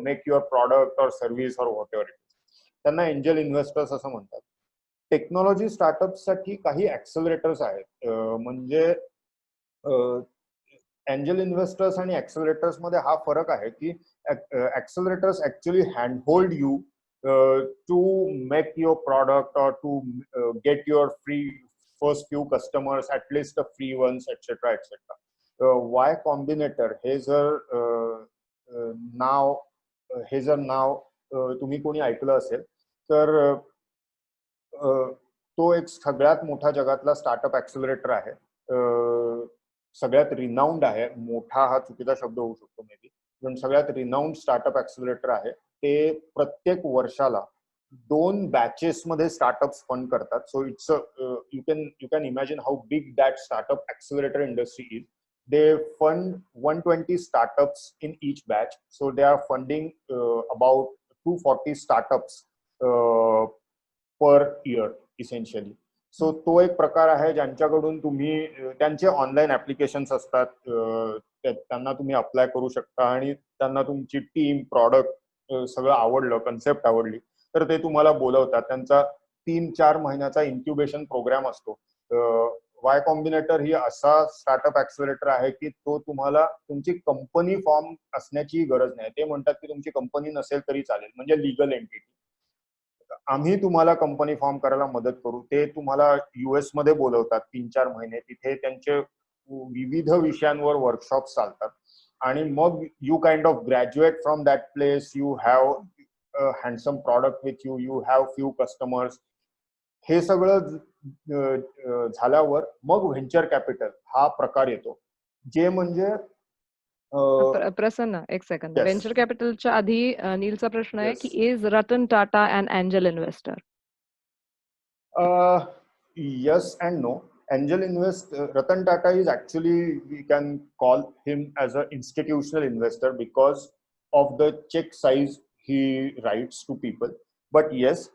make your product or service or whatever it is. त्यांना एंजल इन्व्हेस्टर्स असं म्हणतात. टेक्नॉलॉजी स्टार्टअप साठी काही ऍक्सेलरेटर्स आहेत. म्हणजे एंजल इन्व्हेस्टर्स आणि ऍक्सेलरेटर्स मध्ये हा फरक आहे की accelerators actually hand hold you to make your product or to get your first few customers, at least the free ones, etc. etc. Y Combinator हे जर नाव तुम्ही कोणी ऐकलं असेल तर तो एक सगळ्यात मोठा जगातला स्टार्टअप ऍक्सेलरेटर आहे. सगळ्यात रिनाउंड आहे. मोठा हा चुकीचा शब्द होऊ शकतो मे बी, पण सगळ्यात रिनाउंड स्टार्टअप ऍक्सेलरेटर आहे. ते प्रत्येक वर्षाला 2 बॅचेस मध्ये स्टार्टअप्स फंड करतात. So it's you can imagine how big that startup accelerator industry is. They fund 120 startups in each batch. So they are funding about 240 startups per year essentially. So तो एक प्रकार आहे ज्यांच्याकडून तुम्ही, त्यांचे ऑनलाईन ऍप्लिकेशन्स असतात, त्यांना तुम्ही अप्लाय करू शकता आणि त्यांना तुमची टीम, प्रॉडक्ट सगळं आवडलं, कन्सेप्ट आवडली तर ते तुम्हाला बोलवतात. त्यांचा 3-4 महिन्याचा इन्क्युबेशन प्रोग्राम असतो. वाय कॉम्बिनेटर ही असा स्टार्टअप ऍक्सेलरेटर आहे की तो तुम्हाला तुमची कंपनी फॉर्म असण्याची गरज नाही. ते म्हणतात की तुमची कंपनी नसेल तरी चालेल, म्हणजे लिगल एंटिटी. आम्ही तुम्हाला कंपनी फॉर्म करायला मदत करू. ते तुम्हाला US मध्ये बोलवतात 3-4 महिने. तिथे त्यांचे विविध विषयांवर वर्कशॉप चालतात आणि मग you kind of graduate from that place. You have handsome product with you, you have few customers. हे सगळं झाल्यावर मग व्हेंचर कॅपिटल हा प्रकार येतो, जे म्हणजे प्रसन्न एक सेकंद. Yes. व्हेंचर कॅपिटलच्या आधी नीलचा प्रश्न आहे Yes. की is Ratan Tata an angel investor? Yes and no. Angel Ratan Tata is actually, we can call him as an institutional investor because of the check size he writes to people. But yes,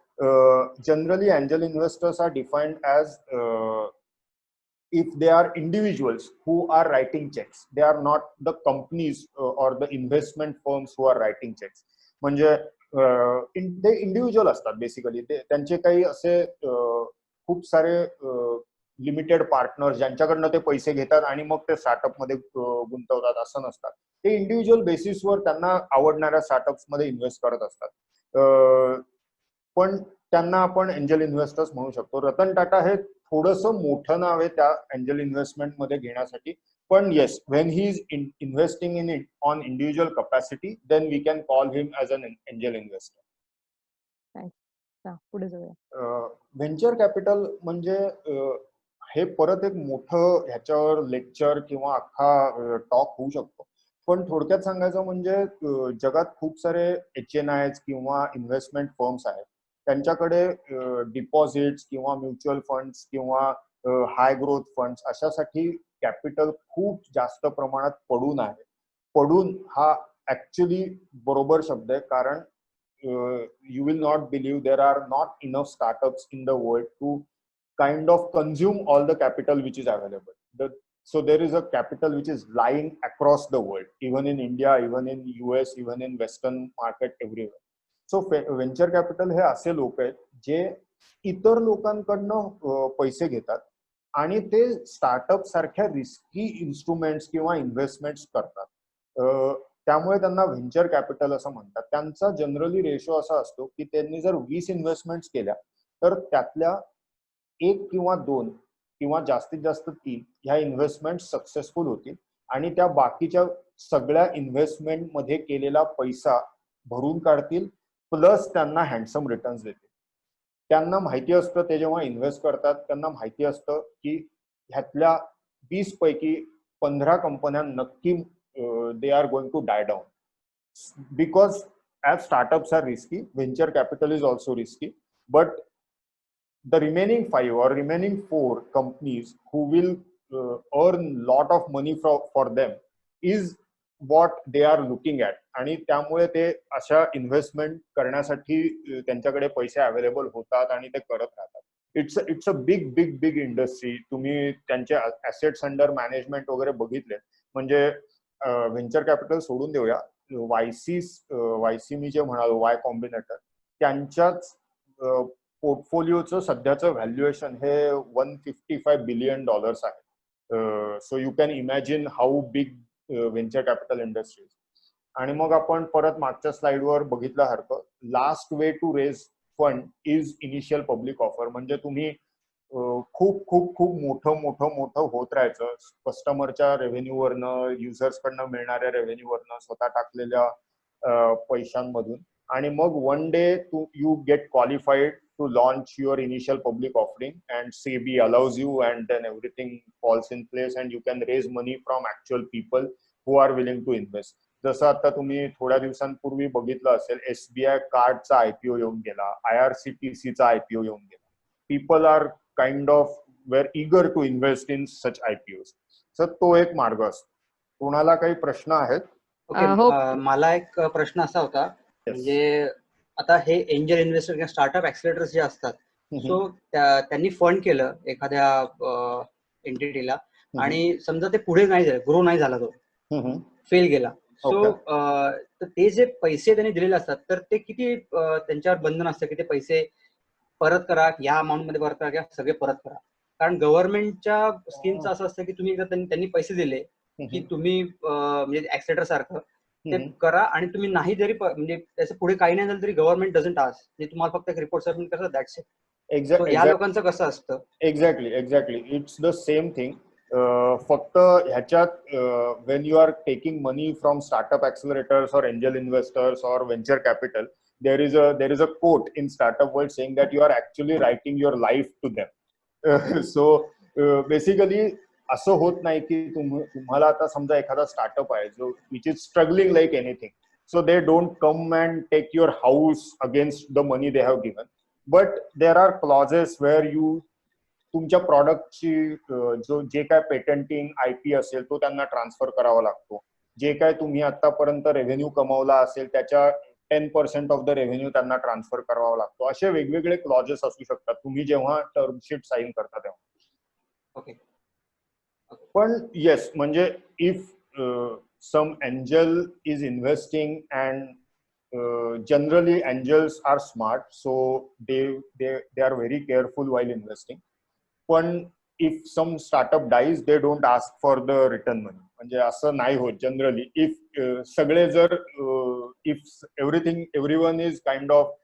generally angel investors are defined as if they are individuals who are writing checks. They are not the companies or the investment firms who are writing checks. म्हणजे ते इंडिव्हिज्युअल असतात बेसिकली. त्यांचे काही असे खूप सारे लिमिटेड पार्टनर्स ज्यांच्याकडनं ते पैसे घेतात आणि मग ते स्टार्टअप मध्ये गुंतवतात असं नसतात. ते इंडिव्हिज्युअल बेसिसवर त्यांना आवडणाऱ्या स्टार्टअप्स मध्ये इन्व्हेस्ट करत असतात. पण त्यांना आपण एंजल इन्व्हेस्टर्स म्हणू शकतो. रतन टाटा हे थोडंसं मोठं नाव आहे त्या एंजल इन्व्हेस्टमेंट मध्ये घेण्यासाठी. पण yes, when he is investing in it on individual capacity, then we can call him as an angel investor. पुढे जाऊया. व्हेंचर कॅपिटल म्हणजे हे परत एक मोठं ह्याच्यावर लेक्चर किंवा अख्खा टॉक होऊ शकतो. पण थोडक्यात सांगायचं म्हणजे जगात खूप सारे HNIs किंवा इन्व्हेस्टमेंट फर्म्स आहेत. त्यांच्याकडे डिपॉझिट्स किंवा म्युच्युअल फंड्स किंवा हाय ग्रोथ फंड्स अशासाठी कॅपिटल खूप जास्त प्रमाणात पडून आहे. पडून हा ऍक्च्युली बरोबर शब्द आहे, कारण you will not believe there are not enough startups in the world to kind of consume all the capital which is available. So there is a capital which is lying across the world, even in India, even in US, even in Western market, everywhere. So venture capital हे असे लोक आहेत जे इतर लोकांकडनं पैसे घेतात आणि ते स्टार्टअप सारख्या रिस्की इन्स्ट्रुमेंट्स किंवा इन्व्हेस्टमेंट्स करतात. त्यामुळे त्यांना व्हेंचर कॅपिटल असं म्हणतात. त्यांचा जनरली रेशो असा असतो की त्यांनी जर 20 इन्व्हेस्टमेंट्स केल्या तर त्यातल्या 1 किंवा 2 किंवा जास्तीत जास्त 3 ह्या इन्व्हेस्टमेंट सक्सेसफुल होतील आणि त्या बाकीच्या सगळ्या इन्व्हेस्टमेंट मध्ये केलेला पैसा भरून काढतील, प्लस त्यांना हँडसम रिटर्न्स देतील. त्यांना माहिती असतं, ते जेव्हा इन्व्हेस्ट करतात त्यांना माहिती असतं की ह्यातल्या 20 पैकी 15 कंपन्या नक्की they are going to die down, because as startups are risky, venture capital is also risky, but the remaining 5 or remaining 4 companies who will earn lot of money for them is what they are looking at. आणि त्यामुळे ते अशा इन्व्हेस्टमेंट करण्यासाठी त्यांच्याकडे पैसे अवेलेबल होतात आणि ते करत राहतात. It's a big industry. तुम्ही त्यांचे ऍसेट्स अंडर मॅनेजमेंट वगैरे बघितले म्हणजे व्हेंचर कॅपिटल सोडून देऊया, वायसी मी जे म्हणालो, वाय कॉम्बिनेटर, त्यांच्याच पोर्टफोलिओचं सध्याचं व्हॅल्युएशन हे $155 बिलियन आहे. So you can imagine how big venture capital industry. आणि मग आपण परत मागच्या स्लाइडवर बघितल्यासारखं last way to raise fund is initial public offer. म्हणजे तुम्ही खूप खूप खूप मोठं होत राहायचं कस्टमरच्या रेव्हेन्यूवरनं, युजर्सकडनं मिळणाऱ्या रेव्हेन्यूवरनं, स्वतः टाकलेल्या पैशांमधून, आणि मग one day you get qualified to launch your initial public offering and SEBI allows you, and then everything falls in place and you can raise money from actual people who are willing to invest. जसं आता तुम्ही थोड्या दिवसांपूर्वी बघितलं असेल, SBI कार्डचा IPO येऊन गेला, IRCTCचा IPO येऊन गेला. People are kind of were eager to invest in such IPOs. So तो एक मार्ग असतो. कोणाला काही प्रश्न आहेत? मला एक प्रश्न असा होता, म्हणजे आता हे एंजल इन्व्हेस्टर किंवा स्टार्टअप ऍक्सिलेटर्स जे असतात, सो त्यांनी फंड केलं एखाद्या एंटिटीला आणि समजा ते पुढे नाही झालं, ग्रो नाही झाला, तो फेल गेला, सो ते जे पैसे त्यांनी दिलेले असतात तर ते किती त्यांच्यावर बंधन असतं की ते पैसे परत करा, या अमाऊंट मध्ये परत करा किंवा सगळे परत करा? कारण गव्हर्नमेंटच्या स्कीमचं असं असतं की तुम्ही त्यांनी पैसे दिले की तुम्ही म्हणजे ऍक्सिलेटर सारखं ते करा आणि तुम्ही नाही जरी म्हणजे त्याचं पुढे काही नाही झालं तरी गव्हर्नमेंट डझंट आस्क, म्हणजे तुम्हाला फक्त एक रिपोर्ट सबमिट करतात, दॅट्स इट. एक्झॅक्टली. या लोकांचं कसं असतं? Exactly it's the same thing. फक्त ह्याच्यात when you are taking money from startup accelerators or angel investors or venture capital, there is a quote in startup world saying that you are actually writing your life to them. So basically असं होत नाही की तुम्हाला आता समजा एखादा स्टार्टअप आहे जो which is struggling like anything, so they don't come and take your house against the money they have given, but there are clauses where you तुमच्या प्रॉडक्टची जे काय पेटंटिंग IP असेल तो त्यांना ट्रान्सफर करावा लागतो. जे काय तुम्ही आतापर्यंत रेव्हेन्यू कमावला असेल त्याच्या 10% ऑफ द रेव्हेन्यू त्यांना ट्रान्सफर करावा लागतो. असे वेगवेगळे क्लॉजेस असू शकतात तुम्ही जेव्हा टर्मशीट साईन करता तेव्हा. ओके. पण येस, म्हणजे if some angel is investing and generally angels are smart, so they are very careful while investing. पण if some startup dies they don't ask for the return money. म्हणजे असं नाही होत जनरली. इफ सगळे जर if everyone is kind of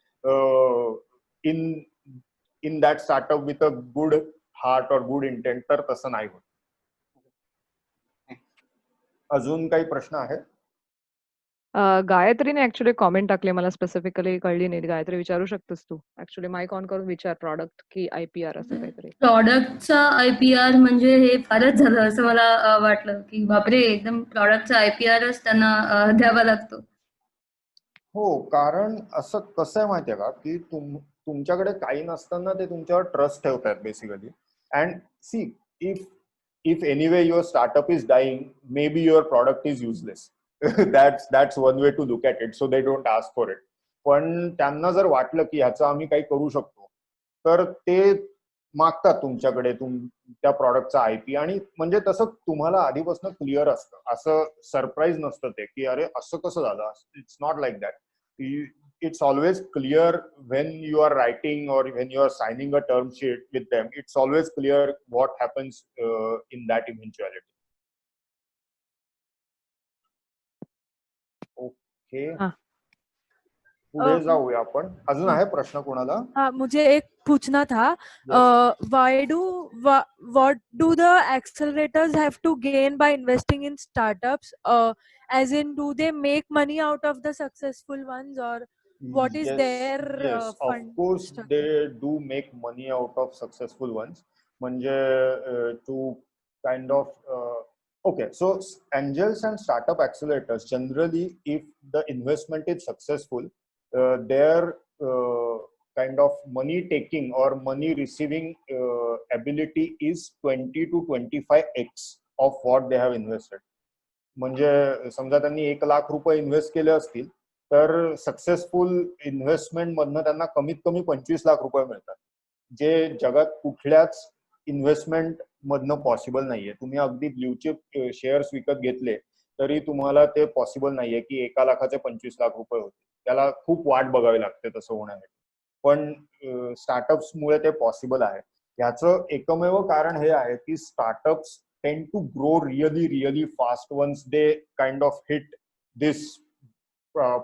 in that startup with a good heart or good intent, तर तसं नाही होत. अजून काही प्रश्न आहेत? गायत्रीने ऍक्च्युली कॉमेंट टाकले, मला स्पेसिफिकली कळली नाही. गायत्री विचारू शकतेस तू ऍक्च्युली माईक ऑन करून विचार, प्रॉडक्ट की IPR असं काहीतरी. प्रॉडक्टचा IPR म्हणजे हे फारच झालं असं मला वाटलं की बापरे, एकदम प्रॉडक्टचा IPRच त्यांना द्यावा लागतो. हो, कारण असं कसं आहे माहितीये का की तुमच्याकडे काही नसताना ते तुमच्यावर ट्रस्ट ठेवतात basically. And see, if anyway your startup is dying, maybe your product is useless. that's one way to look at it, so they don't ask for it. पण त्यांना जर वाटलं की ह्याचं आम्ही काही करू शकतो तर ते मागतात तुमच्याकडे त्या प्रॉडक्टचा IP. आणि म्हणजे तसं तुम्हाला आधीपासून क्लिअर असतं, असं सरप्राईज नसतं ते की अरे असं कसं झालं. It's not like that. It's always clear when you are writing or when you are signing a term sheet with them. It's always clear what happens in that eventuality. Okay, पुढे जाऊया आपण. अजून आहे प्रश्न कोणाला? हाँ, मुझे एक पूछना था, what do the accelerators have to gain by investing in startups? As in, do they make money out of the successful ones, or what is their yes, of fund course structure? they do make money out of successful ones. म्हणजे to kind of okay, so angels and startup accelerators, generally if the investment is successful, their kind of money taking or money receiving ability is 20 to 25x of what they have invested. म्हणजे समजा त्यांनी 1 लाख रुपये इन्व्हेस्ट केले असतील तर सक्सेसफुल इन्व्हेस्टमेंट मधनं त्यांना कमीत कमी 25 लाख रुपये मिळतात, जे जगात कुठल्याच इन्व्हेस्टमेंट मधनं पॉसिबल नाहीये. तुम्ही अगदी ब्ल्यूचिप शेअर्स विकत घेतले तरी तुम्हाला ते पॉसिबल नाहीये की 1 लाखाचे 25 लाख रुपये होते. त्याला खूप वाट बघावी लागते तसं होण्यासाठी. पण स्टार्टअप्स मुळे ते पॉसिबल आहे. याचं एकमेव कारण हे आहे की startups tend to grow really fast once they kind of hit this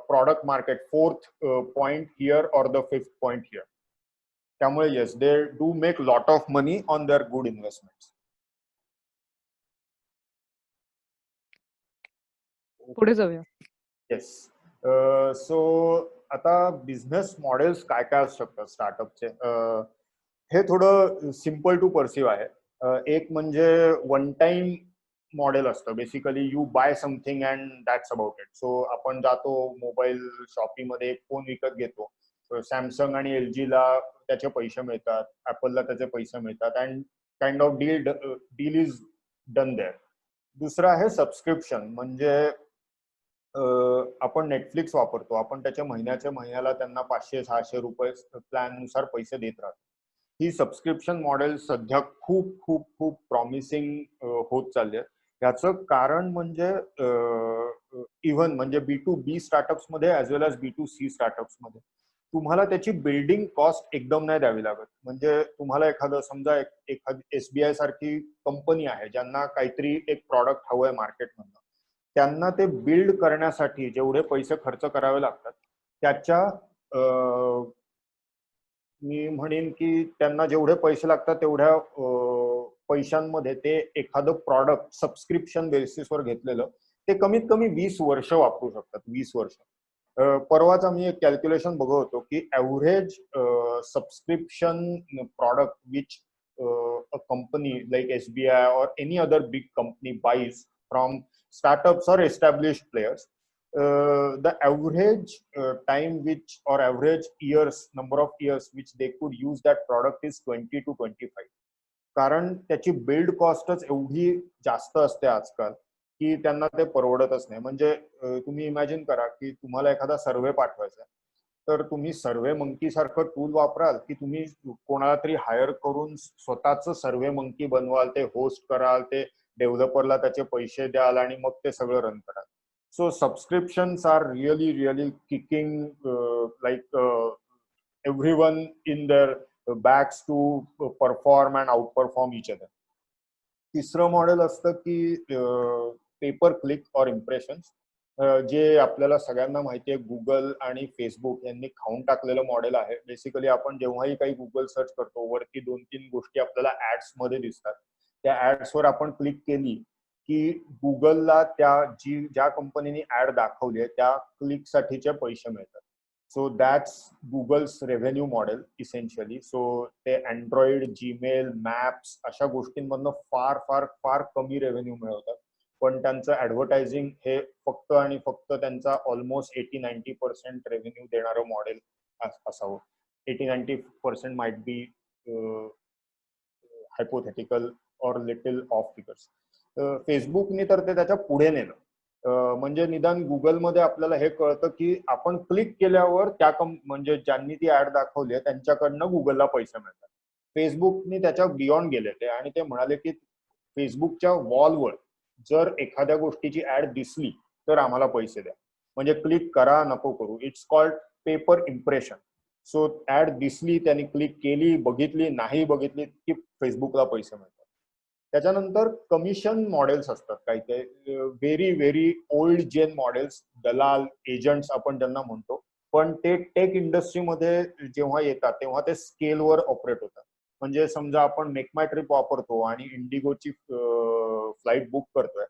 product market, fourth point here or the fifth point here. त्यामुळे yes, they do make lot of money on their good investments. पुढे जाऊया. येस, सो आता बिझनेस मॉडेल्स काय काय असू शकतात स्टार्टअपचे. हे थोडं सिम्पल टू परसिव्ह आहे. एक म्हणजे वन टाइम मॉडेल असतं. Basically you buy something and that's about it. So आपण जातो मोबाईल शॉपिंगमध्ये एक फोन विकत घेतो. सॅमसंग आणि LG ला त्याचे पैसे मिळतात, ऍपलला त्याचे पैसे मिळतात, and kind of deal is done there. दुसरं आहे सबस्क्रिप्शन. म्हणजे आपण नेटफ्लिक्स वापरतो, आपण त्याच्या महिन्याला त्यांना 500-600 रुपये प्लॅन नुसार पैसे देत राहतो. ही सबस्क्रिप्शन मॉडेल सध्या खूप खूप खूप प्रॉमिसिंग होत चालली आहे. याचं कारण म्हणजे इव्हन म्हणजे B2B स्टार्टअप्स मध्ये ऍज वेल एज B2C स्टार्टअप्स मध्ये तुम्हाला त्याची बिल्डिंग कॉस्ट एकदम नाही द्यावी लागत. म्हणजे तुम्हाला एखादं समजा एखादी SBI सारखी कंपनी आहे ज्यांना काहीतरी एक प्रॉडक्ट हवंय मार्केटमधनं, त्यांना ते बिल्ड करण्यासाठी जेवढे पैसे खर्च करावे लागतात त्याच्या मी म्हणेन की त्यांना जेवढे पैसे लागतात तेवढ्या पैशांमध्ये ते एखादं प्रॉडक्ट सबस्क्रिप्शन बेसिसवर घेतलेलं ते कमीत कमी 20 वर्ष वापरू शकतात. 20 वर्ष. परवाच आम्ही एक कॅल्क्युलेशन बघत होतो की average subscription product which company like SBI or any other big company buys from startups or established players, the average time which or average years, number of years which they could use that product is 20 to 25. कारण त्याची बिल्ड कॉस्टच एवढी जास्त असते आजकाल की त्यांना ते परवडतच नाही. म्हणजे तुम्ही इमॅजिन करा की तुम्हाला एखादा सर्व्हे पाठवायचा आहे, तर तुम्ही सर्व्हे मंकी सारखं टूल वापराल की तुम्ही कोणाला तरी हायर करून स्वतःच सर्व्हे मंकी बनवाल, ते होस्ट कराल, ते डेव्हलपरला त्याचे पैसे द्याल आणि मग ते सगळं रन कराल. So subscriptions are really kicking like everyone in their backs to perform and outperform each other. तिसरं मॉडेल असतं की पेपर क्लिक और इम्प्रेशन्स, जे आपल्याला सगळ्यांना माहिती आहे गुगल आणि फेसबुक यांनी खाऊन टाकलेलं मॉडेल आहे. बेसिकली आपण जेव्हाही काही गुगल सर्च करतो, वरती 2-3 गोष्टी आपल्याला ऍड्स मध्ये दिसतात. त्या ऍड्सवर आपण क्लिक केली की गुगलला ज्या कंपनीने ऍड दाखवली आहे त्या क्लिक साठीचे पैसे मिळतात. So that's Google's revenue model essentially. So ते अँड्रॉइड, जीमेल, मॅप्स अशा गोष्टींमधनं फार फार फार कमी रेव्हेन्यू मिळवतात. पण त्यांचं ऍडव्हर्टायझिंग हे फक्त आणि फक्त त्यांचा ऑलमोस्ट 80-90% रेव्हेन्यू देणारं मॉडेल असावं. 80-90% माइट बी हायपोथेटिकल और लिटिल ऑफ फिगर्स. फेसबुकने तर ते त्याच्या पुढे नेलं. म्हणजे निदान गुगलमध्ये आपल्याला हे कळतं की आपण क्लिक केल्यावर म्हणजे ज्यांनी ती ऍड दाखवली आहे त्यांच्याकडनं गुगलला पैसे मिळतात. फेसबुकने त्याच्या बियॉन्ड गेले ते आणि ते म्हणाले की फेसबुकच्या वॉलवर जर एखाद्या गोष्टीची ऍड दिसली तर आम्हाला पैसे द्या. म्हणजे क्लिक करा नको करू, it's called pay per impression. So ad दिसली, त्यांनी क्लिक केली, बघितली, नाही बघितली की फेसबुकला पैसे मिळतात. त्याच्यानंतर कमिशन मॉडेल्स असतात काही काही, व्हेरी ओल्ड जेन मॉडेल्स, दलाल, एजंट्स आपण ज्यांना म्हणतो. पण ते टेक इंडस्ट्रीमध्ये जेव्हा येतात तेव्हा ते स्केलवर ऑपरेट होतात. म्हणजे समजा आपण मेक माय ट्रिप वापरतो आणि इंडिगोची फ्लाईट बुक करतोय,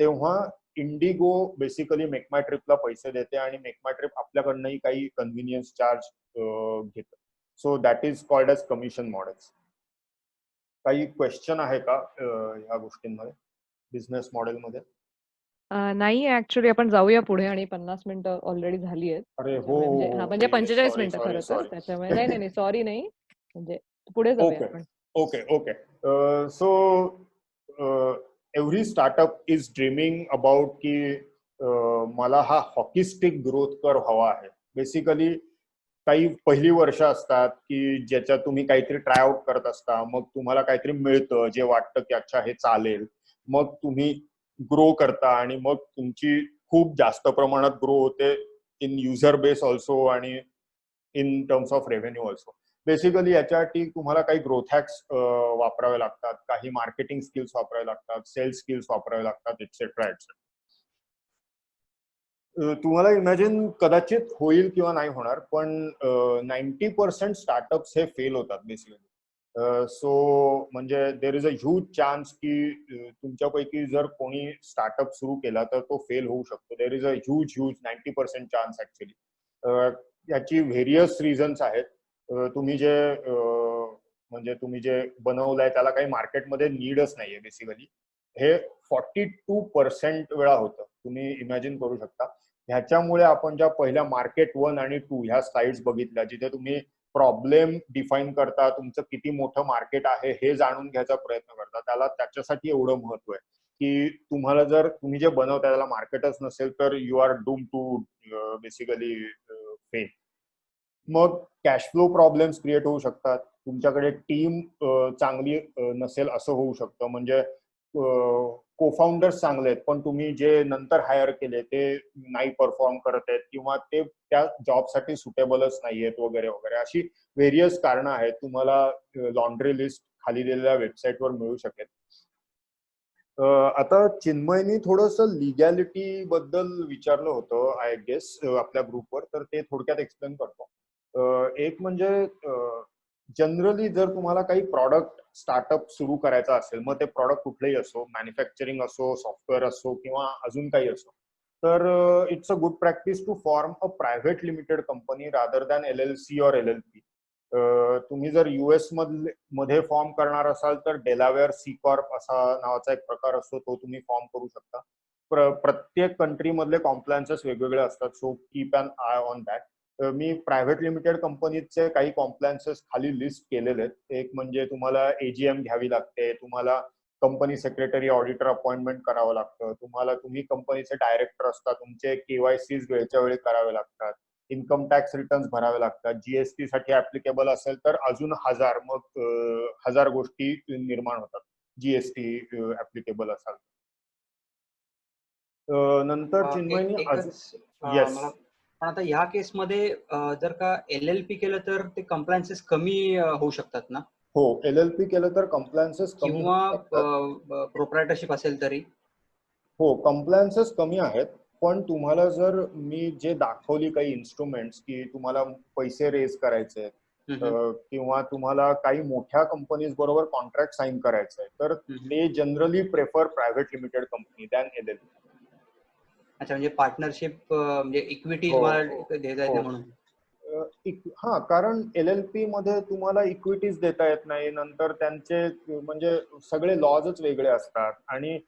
तेव्हा इंडिगो बेसिकली मेक माय ट्रिपला पैसे देते आणि मेक माय ट्रिप आपल्याकडनंही काही कन्व्हिनियन्स चार्ज घेतं. So that is called as commission models. काही क्वेश्चन आहे का ह्या गोष्टींमध्ये, बिझनेस मॉडेलमध्ये? नाही, ऍक्च्युली आपण जाऊया पुढे आणि 50 मिनिटं ऑलरेडी झाली आहेत. अरे हो, म्हणजे 45 मिनिटं खरं तर. त्याच्यामुळे नाही सॉरी नाही, म्हणजे पुढे जाऊया आपण. Okay. So every startup is dreaming about की मला हा हॉकी स्टिक ग्रोथ कर्व हवा आहे. बेसिकली काही पहिली वर्ष असतात की ज्याच्यात तुम्ही काहीतरी ट्राय आउट करत असता, मग तुम्हाला काहीतरी मिळतं जे वाटतं की अच्छा हे चालेल, मग तुम्ही ग्रो करता आणि मग तुमची खूप जास्त प्रमाणात ग्रो होते इन युजर बेस ऑल्सो आणि in terms of revenue also. Basically याच्यासाठी तुम्हाला काही ग्रोथ हॅक्स वापरावे लागतात, काही मार्केटिंग स्किल्स वापरावे लागतात, सेल्स स्किल्स वापरावे लागतात, एक्सेट्रा एक्सेट्रा. तुम्हाला इमॅजिन कदाचित होईल किंवा नाही होणार, पण 90% स्टार्टअप्स हे फेल होतात बेसिकली. सो म्हणजे there is a huge chance की तुमच्यापैकी जर कोणी स्टार्टअप सुरू केला तर तो फेल होऊ शकतो. देर is a huge 90% chance actually. याची व्हेरियस रिझन्स आहेत. तुम्ही जे बनवलंय त्याला काही मार्केटमध्ये नीडच नाहीये बेसिकली. हे 42% वेळा होतं. तुम्ही इमॅजिन करू शकता. ह्याच्यामुळे आपण ज्या पहिल्या मार्केट 1 आणि 2 ह्या स्लाइड्स बघितल्या, जिथे तुम्ही प्रॉब्लेम डिफाईन करता, तुमचं किती मोठं मार्केट आहे हे जाणून घ्यायचा प्रयत्न करता, त्याच्यासाठी एवढं महत्व आहे की तुम्ही जे बनवता त्याला मार्केटच नसेल तर you are doom to basically fail. मग कॅश फ्लो प्रॉब्लेम्स क्रिएट होऊ शकतात. तुमच्याकडे टीम चांगली नसेल असं होऊ शकतं. म्हणजे को-फाउंडर्स चांगले आहेत पण तुम्ही जे नंतर हायर केले ते नाही परफॉर्म करत आहेत किंवा ते त्या जॉबसाठी सुटेबलच नाहीयेत वगैरे वगैरे. अशी व्हेरियस कारणं आहेत. तुम्हाला लॉन्ड्री लिस्ट खाली दिलेल्या वेबसाईटवर मिळू शकेल. आता चिन्मयनी थोडंसं लिगॅलिटी बद्दल विचारलं होतं आय गेस आपल्या ग्रुपवर, तर ते थोडक्यात एक्सप्लेन करतो. एक म्हणजे जनरली जर तुम्हाला काही प्रॉडक्ट स्टार्टअप सुरू करायचा असेल, मग ते प्रॉडक्ट कुठलेही असो, मॅन्युफॅक्चरिंग असो, सॉफ्टवेअर असो किंवा अजून काही असो, तर it's a good practice to form a private limited company rather than LLC और LLP. तुम्ही जर US मध्ये फॉर्म करणार असाल तर डेलावेअर सी कॉर्प असा नावाचा एक प्रकार असतो, तो तुम्ही फॉर्म करू शकता. प्रत्येक कंट्री मधले कॉम्प्लायन्सेस वेगवेगळे असतात, so keep an eye on that. मी प्रायव्हेट लिमिटेड कंपनीचे काही कॉम्प्लायन्सेस खाली लिस्ट केलेले आहेत. एक म्हणजे तुम्हाला AGM घ्यावी लागते, तुम्हाला कंपनी सेक्रेटरी ऑडिटर अपॉइंटमेंट करावं लागतं, तुम्ही कंपनीचे डायरेक्टर असता, तुमचे KYCs वेळच्या वेळी करावे लागतात, इन्कम टॅक्स रिटर्न्स भरावे लागतात, GST साठी ऍप्लिकेबल असेल तर अजून हजार गोष्टी निर्माण होतात GST ऍप्लिकेबल असाल. नंतर चिन्मयनी येस, पण आता ह्या केसमध्ये जर का LLP केलं तर ते कम्प्लायन्सेस कमी होऊ शकतात ना? हो, LLP केलं तर कम्प्लायन्सेस किंवा प्रोप्रायटरशिप असेल तरी? हो, कम्प्लायन्सेस कमी आहेत, पण तुम्हाला जर मी जे दाखवली काही इन्स्ट्रुमेंट्स की तुम्हाला पैसे रेज करायचे किंवा तुम्हाला काही मोठ्या कंपनीज बरोबर कॉन्ट्रॅक्ट साईन करायचंय, तर ते generally prefer private limited company than LLP. अच्छा, म्हणजे पार्टनरशिप म्हणजे इक्विटी म्हणून. हा, कारण LLP मध्ये तुम्हाला इक्विटीज देता येत नाही, नंतर त्यांचे म्हणजे सगळे लॉजच वेगळे असतात आणि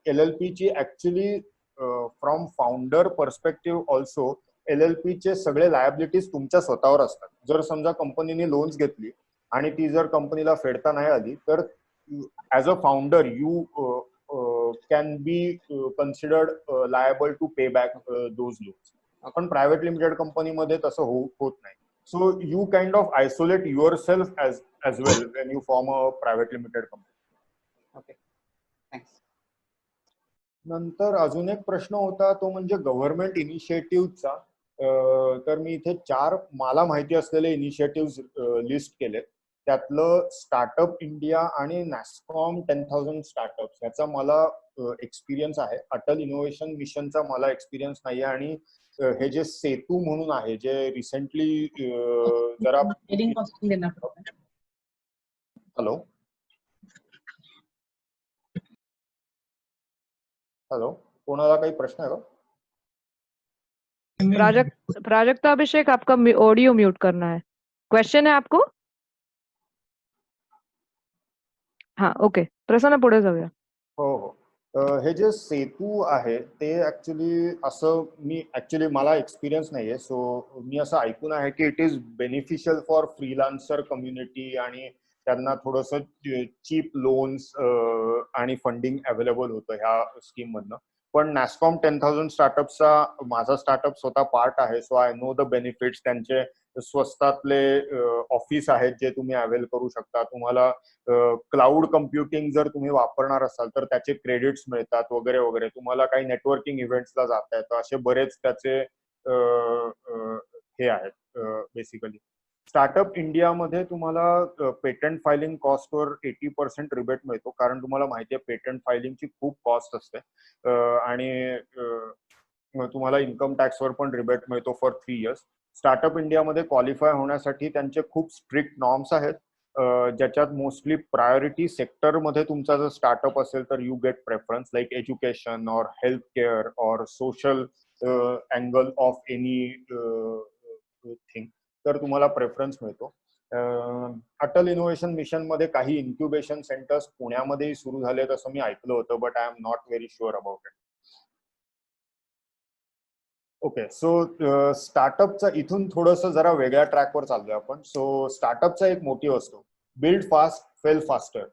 LLP ची actually from founder perspective also LLP चे सगळे लायबिलिटीज तुमच्या स्वतःवर असतात. जर समजा कंपनीने लोन्स घेतली आणि ती जर कंपनीला फेडता नाही आली तर as a founder you can be considered liable to pay back those loans. पण प्रायव्हेट लिमिटेड कंपनीमध्ये तसं होत नाही. So you kind of isolate yourself as well when you form a private limited company. Okay, thanks. नंतर अजून एक प्रश्न होता, तो म्हणजे गव्हर्नमेंट इनिशिएटिव्हचा. तर मी इथे 4 मला माहिती असलेले इनिशिएटिव्ह लिस्ट केले. त्यातलं स्टार्टअप इंडिया आणि नॅस्कॉम 10,000 स्टार्टअप्स याचा मला एक्सपिरियन्स आहे. अटल इनोव्हेशन मिशनचा मला एक्सपिरियन्स नाही आहे. आणि हे जे सेतू म्हणून आहे, जे रिसेंटली जरा हॅलो, कोणाला काही प्रश्न आहे का? प्राजक्ता अभिषेक, आपका ऑडियो म्यूट करना है. क्वेश्चन है आपको? हाँ, ओके. प्रसन्न, पुढे जाऊया. हो हो. हे जे सेतू आहे ते ऍक्च्युली मला एक्सपिरियन्स नाहीये, सो मी असं ऐकून आहे की it is beneficial for freelancer community आणि त्यांना थोडस चीप लोन्स आणि फंडिंग अवेलेबल होतं ह्या स्कीम मधनं. पण नॅस्कॉम 10,000 स्टार्टअपचा माझा स्टार्टअप स्वतः पार्ट आहे, so I know the benefits. त्यांचे स्वस्तातले ऑफिस आहेत जे तुम्ही अवेल करू शकता. तुम्हाला क्लाउड कम्प्युटिंग जर तुम्ही वापरणार असाल तर त्याचे क्रेडिट्स मिळतात वगैरे वगैरे. तुम्हाला काही नेटवर्किंग इव्हेंट्सला जाता येतं, असे बरेच त्याचे हे आहेत बेसिकली. स्टार्टअप इंडियामध्ये तुम्हाला पेटंट फायलिंग कॉस्टवर 80% रिबेट मिळतो, कारण तुम्हाला माहिती आहे पेटंट फायलिंगची खूप कॉस्ट असते. आणि तुम्हाला इन्कम टॅक्सवर पण रिबेट मिळतो फॉर 3 इयर्स. स्टार्टअप इंडियामध्ये क्वालिफाय होण्यासाठी त्यांचे खूप स्ट्रिक्ट नॉर्म्स आहेत, ज्याच्यात मोस्टली प्रायोरिटी सेक्टरमध्ये तुमचा जर स्टार्टअप असेल तर you get preference like education और हेल्थ केअर और social angle of any thing, तर तुम्हाला प्रेफरन्स मिळतो. अटल इनोव्हेशन मिशन मध्ये काही इन्क्युबेशन सेंटर्स पुण्यामध्येही सुरू झालेत असं मी ऐकलं होतं, but I am not very sure about it. Okay, so स्टार्टअपचा इथून थोडंसं जरा वेगळ्या ट्रॅकवर चाललोय आपण. सो स्टार्टअपचा एक मोटिव्ह असतो, build fast, fail faster,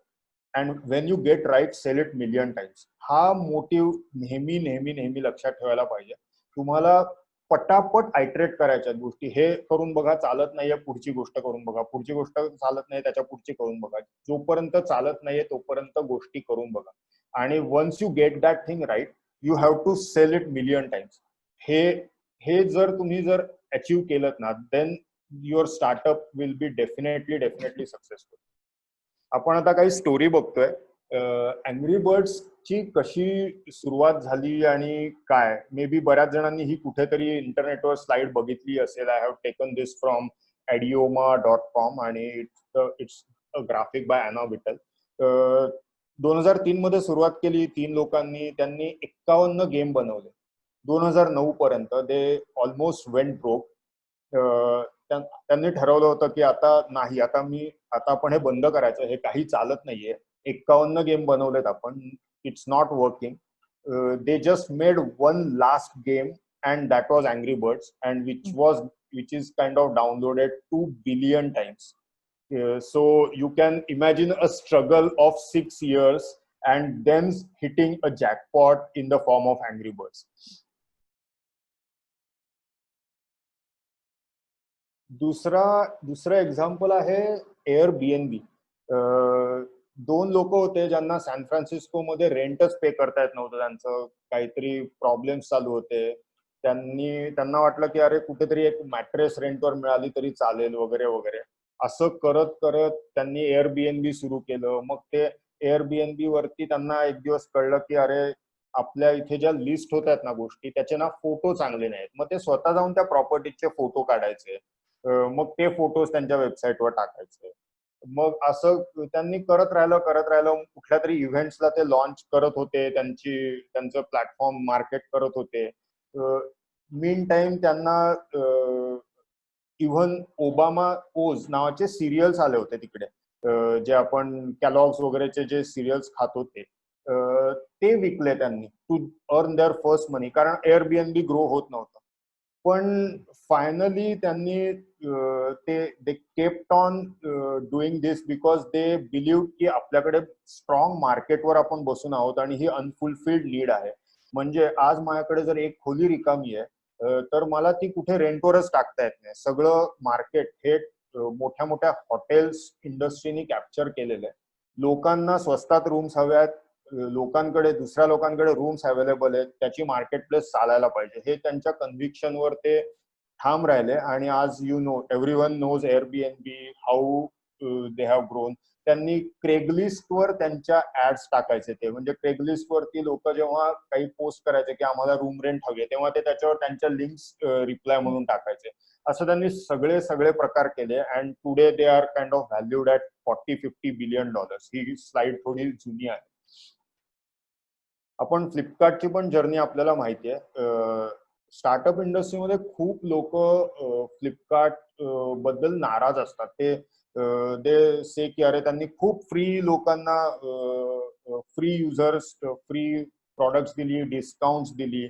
and when you get right sell it million times. हा मोटिव्ह नेहमी नेहमी नेहमी लक्षात ठेवायला पाहिजे. तुम्हाला पटापट आयट्रेट करायच्या गोष्टी. हे करून बघा, चालत नाहीये, पुढची गोष्ट करून बघा, पुढची गोष्ट चालत नाही, त्याच्या पुढची करून बघा. जोपर्यंत चालत नाहीये तोपर्यंत गोष्टी करून बघा. आणि once you get that thing right, you have to sell it million times. हे जर तुम्ही अचीव केलं ना, then your startup will be definitely successful. आपण आता काही स्टोरी बघतोय. अँग्री बर्ड्स ची कशी सुरुवात झाली आणि काय, मे बी बऱ्याच जणांनी ही कुठेतरी इंटरनेटवर स्लाइड बघितली असेल. I have taken this from adioma.com आणि it's a graphic by Anna Vital. 2003 मध्ये सुरुवात केली 3 लोकांनी. त्यांनी 51 गेम बनवले. 2009 पर्यंत दे ऑलमोस्ट वेंट ब्रोक. त्यांनी ठरवलं होतं की आता नाही, आता आपण हे बंद करायचं, हे काही चालत नाहीये. 51 गेम बनवलेत आपण, it's not working. They just made one last game, and that was Angry Birds, and which is kind of downloaded 2 billion times. So you can imagine a struggle of 6 years and then hitting a jackpot in the form of Angry Birds. दुसरा एक्झाम्पल आहे Airbnb. 2 लोक होते ज्यांना सॅन फ्रान्सिस्को मध्ये रेंटच पे करता येत नव्हतं, त्यांचं काहीतरी प्रॉब्लेम्स चालू होते. त्यांना वाटलं की अरे कुठेतरी एक मॅट्रेस रेंटवर मिळाली तरी चालेल वगैरे वगैरे. असं करत करत त्यांनी Airbnb सुरू केलं. मग ते Airbnb वरती त्यांना एक दिवस कळलं की अरे आपल्या इथे ज्या लिस्ट होत आहेत ना गोष्टी, त्याचे ना फोटो चांगले नाहीत. मग ते स्वतः जाऊन त्या प्रॉपर्टीचे फोटो काढायचे, मग ते फोटोज त्यांच्या वेबसाईटवर टाकायचे. मग असं त्यांनी करत राहिलं. कुठल्या तरी इव्हेंट्सला ते लॉन्च करत होते, त्यांचं प्लॅटफॉर्म मार्केट करत होते. मीन टाइम त्यांना इव्हन ओबामा ओज नावाचे सिरियल्स आले होते तिकडे, जे आपण कॅलॉग्स वगैरेचे जे सिरियल्स खात होते, ते विकले त्यांनी टू अर्न देअर फर्स्ट मनी, कारण Airbnb ग्रो होत नव्हतं. पण फायनली त्यांनी they kept on doing this because they believe की आपल्याकडे स्ट्रॉंग मार्केटवर आपण बसून आहोत आणि ही अनफुलफिल्ड नीड आहे. म्हणजे आज माझ्याकडे जर एक खोली रिकामी आहे, तर मला ती कुठे रेंटवरच टाकता येत नाही. सगळं मार्केट हे मोठ्या मोठ्या हॉटेल्स इंडस्ट्रीनी कॅप्चर केलेलं आहे. लोकांना स्वस्तात रूम्स हव्यात, दुसऱ्या लोकांकडे रूम्स अवेलेबल आहेत, त्याची मार्केट प्लेस चालायला पाहिजे, हे त्यांच्या कन्व्हिक्शनवर ते ठाम राहिले. आणि आज everyone knows Airbnb, how they have grown. त्यांनी क्रेगलिस्टवर त्यांच्या ऍड्स टाकायचे. ते म्हणजे क्रेगलिस्टवरती लोक जेव्हा काही पोस्ट करायचे की आम्हाला रूम रेंट हवे, तेव्हा ते त्याच्यावर त्यांच्या लिंक्स रिप्लाय म्हणून टाकायचे. असं त्यांनी सगळे प्रकार केले. And today they are kind of valued at $40-50 billion. He slide थोडी जुनी आहे. आपण फ्लिपकार्टची पण जर्नी आपल्याला माहिती आहे. स्टार्टअप इंडस्ट्रीमध्ये खूप लोक फ्लिपकार्ट बद्दल नाराज असतात. ते से की अरे त्यांनी खूप फ्री लोकांना, फ्री युजर्स, फ्री प्रॉडक्ट्स दिली, डिस्काउंट्स दिली.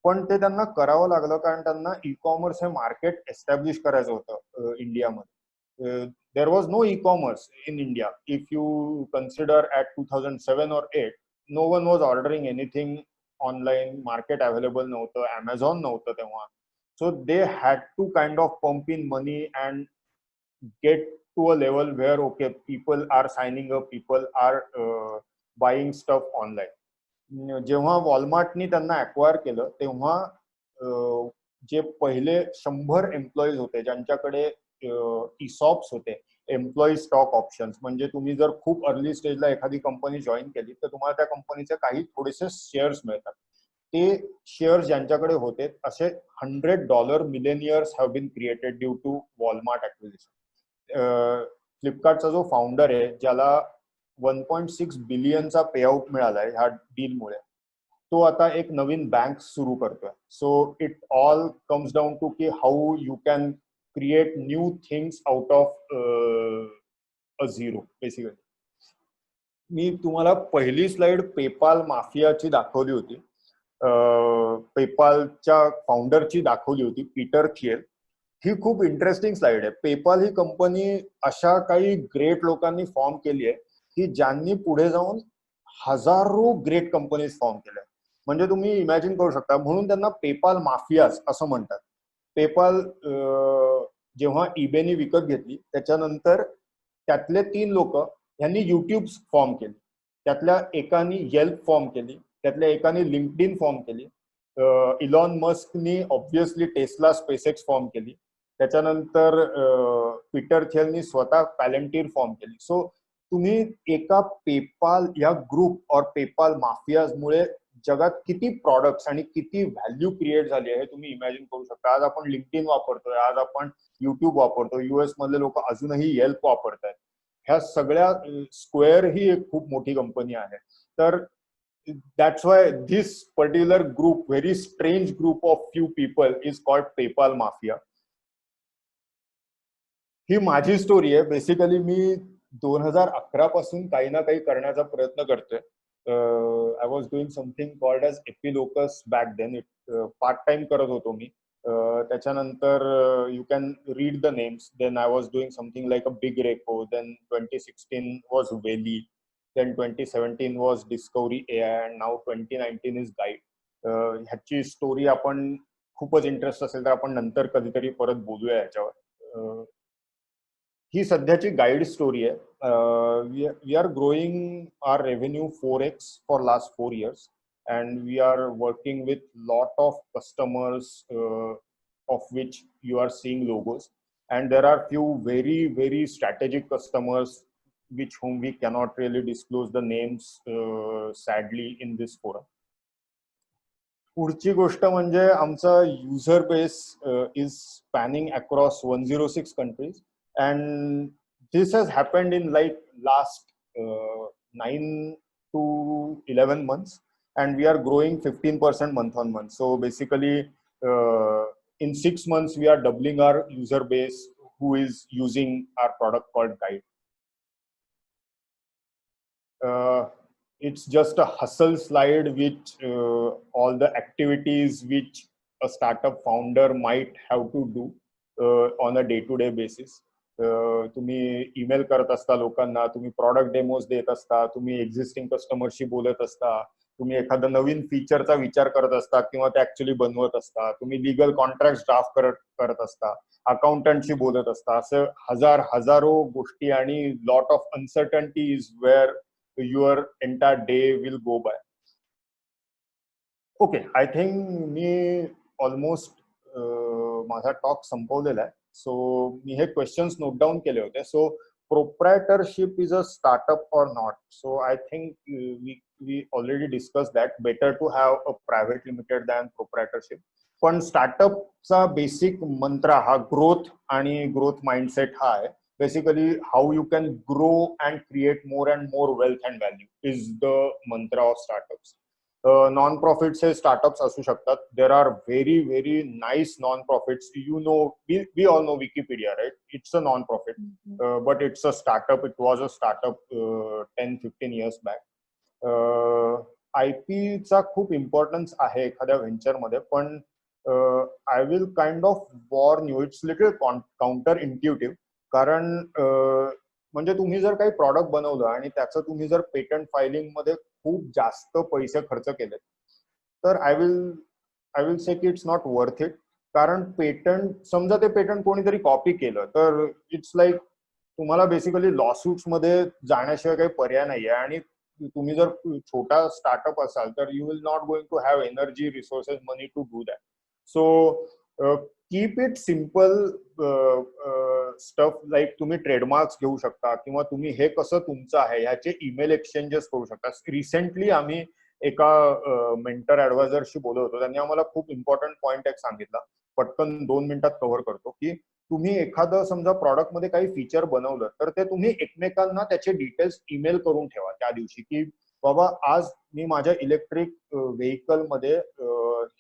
पण ते त्यांना करावं लागलं कारण त्यांना ई कॉमर्स हे मार्केट एस्टॅब्लिश करायचं होतं इंडियामध्ये. There was no e commerce in India. If you consider at 2007 or 8, no one was ordering anything online. Market available नव्हतं, Amazon नव्हतं तेव्हा. So they had to kind of pump in money and get to a level where okay, people are signing up, people are buying stuff online. जेव्हा वॉलमार्टनी त्यांना अक्वायर केलं तेव्हा जे पहिले 100 एम्प्लॉईज होते ज्यांच्याकडे ESOPs होते, एम्प्लॉई स्टॉक ऑप्शन्स, म्हणजे तुम्ही जर खूप अर्ली स्टेजला एखादी कंपनी जॉईन केली तर तुम्हाला त्या कंपनीचे काही थोडेसे शेअर्स मिळतात. ते शेअर्स ज्यांच्याकडे होते असे $100 millionaires have been created due to Walmart acquisition. फ्लिपकार्टचा जो फाउंडर आहे, ज्याला 1.6 बिलियनचा पे आउट मिळालाय ह्या डीलमुळे, तो आता एक नवीन बँक सुरू करतोय. So it all comes down to की how you can create new things out of a zero basically. मी तुम्हाला पहिली स्लाइड पेपाल माफियाची दाखवली होती, पेपालच्या फाउंडरची दाखवली होती, पीटर थियल. ही खूप इंटरेस्टिंग स्लाइड आहे. पेपाल ही कंपनी अशा काही ग्रेट लोकांनी फॉर्म केली आहे की ज्यांनी पुढे जाऊन हजारो ग्रेट कंपनीज फॉर्म केल्या. म्हणजे तुम्ही इमॅजिन करू शकता, म्हणून त्यांना पेपाल माफियाज असं म्हणतात. पेपाल जेव्हा ईबेनी विकत घेतली त्याच्यानंतर त्यातले 3 लोक यांनी युट्यूब फॉर्म केली, त्यातल्या एकाने येल्प फॉर्म केली, त्यातल्या एकाने लिंक्डइन फॉर्म केली, इलॉन मस्कनी ऑब्व्हियसली टेस्ला स्पेसएक्स फॉर्म केली, त्याच्यानंतर पीटर थियलनी स्वतः पॅलेंटिर फॉर्म केली. सो तुम्ही एका पेपाल या ग्रुप और पेपाल माफियाजमुळे जगात किती प्रॉडक्ट्स आणि किती व्हॅल्यू क्रिएट झाली आहे हे तुम्ही इमॅजिन करू शकता. आज आपण लिंक्डइन वापरतोय, आज आपण युट्यूब वापरतोय, US मधले लोक अजूनही येल्प वापरतायत. ह्या सगळ्या, स्क्वेअर ही एक खूप मोठी कंपनी आहे. तर that's why this particular group, very strange group of few people, is called PayPal Mafia. ही माझी स्टोरी आहे. बेसिकली मी 2011 पासून काही ना काही करण्याचा प्रयत्न करतोय. I was doing something called edge एपिलोकस बॅक देन. पार्ट टाइम करत होतो मी. त्याच्यानंतर you can read the names. Then I was doing something like a big रेको. देन 2016 वॉज वेली. Then 2017 was Discovery AI and now 2019 is guide. ह्याची स्टोरी आपण खूपच इंटरेस्ट असेल तर आपण नंतर कधीतरी परत बोलूया ह्याच्यावर. ही सध्याची गाईड स्टोरी आहे. We are growing our revenue 4x for last 4 years and we are working with lot of customers of which you are seeing logos, and there are few very strategic customers which whom we cannot really disclose the names sadly in this forum. पुढची गोष्ट म्हणजे आमचा user base is spanning across 106 countries. And this has happened in like last 9 to 11 months, and we are growing 15% month on month. So basically, in 6 months, we are doubling our user base who is using our product called Guide. It's just a hustle slide which all the activities which a startup founder might have to do on a day-to-day basis. तुम्ही ईमेल करत असता लोकांना, तुम्ही प्रॉडक्ट डेमोज देत असता, तुम्ही एक्झिस्टिंग कस्टमरशी बोलत असता, तुम्ही एखादा नवीन फीचरचा विचार करत असता किंवा ते ऍक्च्युली बनवत असता, तुम्ही लिगल कॉन्ट्रॅक्ट ड्राफ्ट करत असता, अकाउंटंटशी बोलत असता. असं हजारो गोष्टी आणि lot of uncertainties where your entire day will go by. Okay, I think मी ऑलमोस्ट माझा टॉक संपवलेला आहे. सो मी हे क्वेश्चन्स नोट डाऊन केले होते. So proprietorship is a startup or not? So I think we already discuss that. Better to have a private limited than proprietorship. पण स्टार्टअपचा बेसिक मंत्र हा ग्रोथ आणि ग्रोथ माइंडसेट हा आहे. Basically how you can grow and create more and more wealth and value is the mantra of startups. Non profits हे स्टार्टअप्स असू शकतात. There are very nice non profits. You know, we all know Wikipedia, right? It's a non profit, but it's a startup. It was a startup 10-15 years back. IP चा खूप इम्पॉर्टन्स आहे एखाद्या व्हेंचरमध्ये, पण I will kind of warn you, it's little counter intuitive. कारण म्हणजे तुम्ही जर काही प्रॉडक्ट बनवलं आणि त्याचं तुम्ही जर पेटंट फायलिंग मध्ये खूप जास्त पैसे खर्च केले तर आय विल से की इट्स नॉट वर्थ इट. कारण पेटंट, समजा ते पेटंट कोणीतरी कॉपी केलं तर इट्स लाईक तुम्हाला बेसिकली लॉसूट्स मध्ये जाण्याशिवाय काही पर्याय नाहीये. आणि तुम्ही जर छोटा स्टार्टअप असाल तर you will not going to have energy, resources, money to do that. So keep it simple stuff. Like तुम्ही ट्रेडमार्क्स घेऊ शकता किंवा तुम्ही हे कसं तुमचं आहे ह्याचे ईमेल एक्सचेंजेस करू शकता. रिसेंटली आम्ही एका मेंटर ऍडवायझरशी बोलत होतो. त्यांनी आम्हाला खूप इम्पॉर्टंट पॉइंट एक सांगितला, पटकन 2 मिनिटात कव्हर करतो. की तुम्ही एखादं समजा प्रॉडक्ट मध्ये काही फीचर बनवलं तर ते तुम्ही एकमेकांना त्याचे डिटेल्स ईमेल करून ठेवा त्या दिवशी, की बाबा आज मी माझ्या इलेक्ट्रिक व्हेकल मध्ये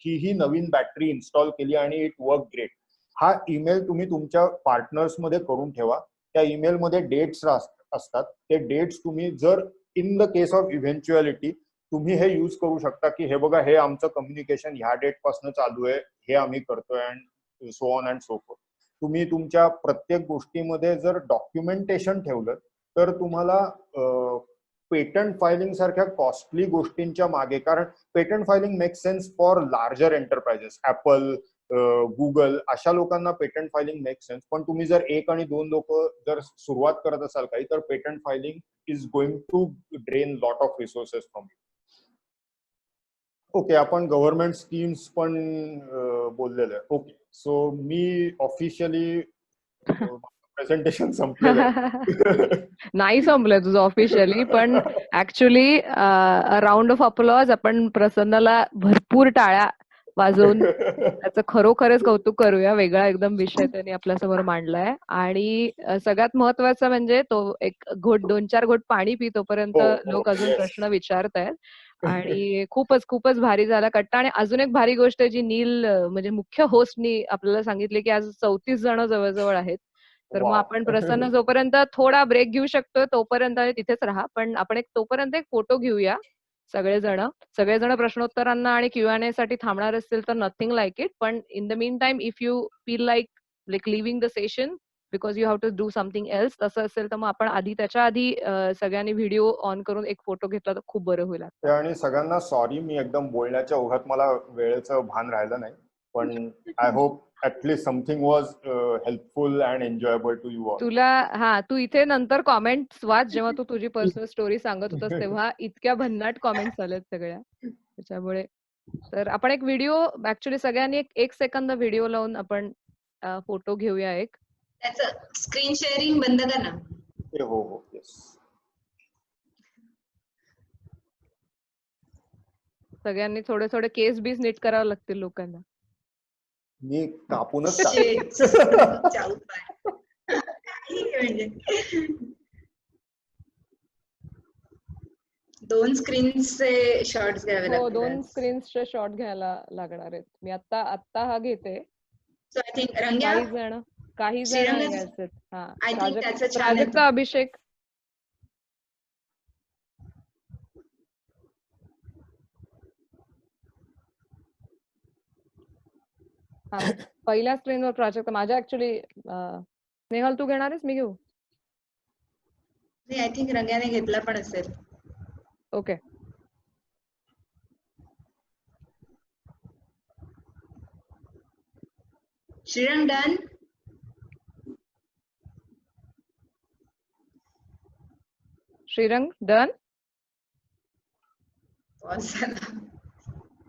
ही नवीन बॅटरी इन्स्टॉल केली आणि इट वर्क ग्रेट. हा ईमेल तुम्ही तुमच्या पार्टनर्स मध्ये करून ठेवा. त्या ईमेल मध्ये डेट्स असतात. ते डेट्स तुम्ही जर इन द केस ऑफ इव्हेंच्युअलिटी तुम्ही हे यूज करू शकता की हे बघा, हे आमचं कम्युनिकेशन ह्या डेट पासून चालू आहे, हे आम्ही करतोय, and so on and so fourth. तुम्ही तुमच्या प्रत्येक गोष्टीमध्ये जर डॉक्युमेंटेशन ठेवलं तर तुम्हाला पेटंट फायलिंग सारख्या कॉस्टली गोष्टींच्या मागे, कारण patent filing make sense for larger enterprises, apple, Google, अशा लोकांना पेटंट फायलिंग मेक सेन्स. पण तुम्ही जर 1 आणि 2 लोक जर सुरुवात करत असाल काही, तर patent filing is going to drain lot of resources from you. Okay, आपण गव्हर्नमेंट स्कीम्स पण बोललेलं आहे. ओके, सो मी ऑफिशियली प्रेझेंटेशन संपलेलं आहे. नाही संपलंय तुझं ऑफिशियली, पण ऍक्च्युली राऊंड ऑफ अप्लॉज आपण प्रसन्नला भरपूर टाळ्या वाजवून त्याचं खरोखरच कौतुक करूया. वेगळा एकदम विषय त्यांनी आपल्यासमोर मांडलाय. आणि सगळ्यात महत्वाचं म्हणजे तो एक 2-4 घोट पाणी पी तोपर्यंत लोक अजून प्रश्न विचारतायत. आणि खूपच भारी झाला कट्टा. आणि अजून एक भारी गोष्ट जी नील म्हणजे मुख्य होस्टनी आपल्याला सांगितली की आज 34 जण जवळजवळ आहेत. तर मग आपण प्रसन्न जोपर्यंत थोडा ब्रेक घेऊ शकतो तोपर्यंत तिथेच राहा, पण आपण तोपर्यंत एक फोटो घेऊया सगळेजण प्रश्नोत्तरांना आणि Q&A साठी थांबणार असतील तर नथिंग लाईक इट, पण in the mean time if you feel like leaving the session because you have to do something else तसं असेल तर मग आपण त्याच्या आधी सगळ्यांनी व्हिडिओ ऑन करून एक फोटो घेतला तर खूप बरं होईल. आणि सगळ्यांना सॉरी, मी एकदम बोलण्याच्या ओघात मला वेळेचं भान राहिलं नाही, पण I hope at least something was helpful and enjoyable to you all. तुला तू इथे नंतर कॉमेंट्स वाच, जेव्हा तू तुझी पर्सनल स्टोरी सांगत होतास तेव्हा इतक्या भन्नाट कॉमेंट्स आल्यात सगळ्या त्याच्यामुळे. तर आपण एक व्हिडिओ ऍक्च्युली सगळ्यांनी एक सेकंद व्हिडिओ लावून आपण फोटो घेऊया. एक त्याचं स्क्रीन शेअरिंग बंद कर ना. हो हो येस. सगळ्यांनी थोडे थोडे केस बीस नीट करावं लागतील लोकांना. मी कापूनच म्हणजे 2 स्क्रीन्सचे शॉट्स घ्यावे लागतील. 2 स्क्रीन्सचे शॉट घ्यायला लागणार आहेत. मी आता हा घेते. सो आय थिंक रंग्या काही जण घ्यायचे. आय थिंक त्याचं छान आहे. प्राजक्ता, अभिषेक पहिल्या स्क्रीनवर प्राजक्ता. माझ्या ऍक्च्युली स्नेहल तू घेणार आहेस, मी घेऊ? आय थिंक रंग्याने घेतला पण असेल. Okay. Shrirang done. Shrirang done.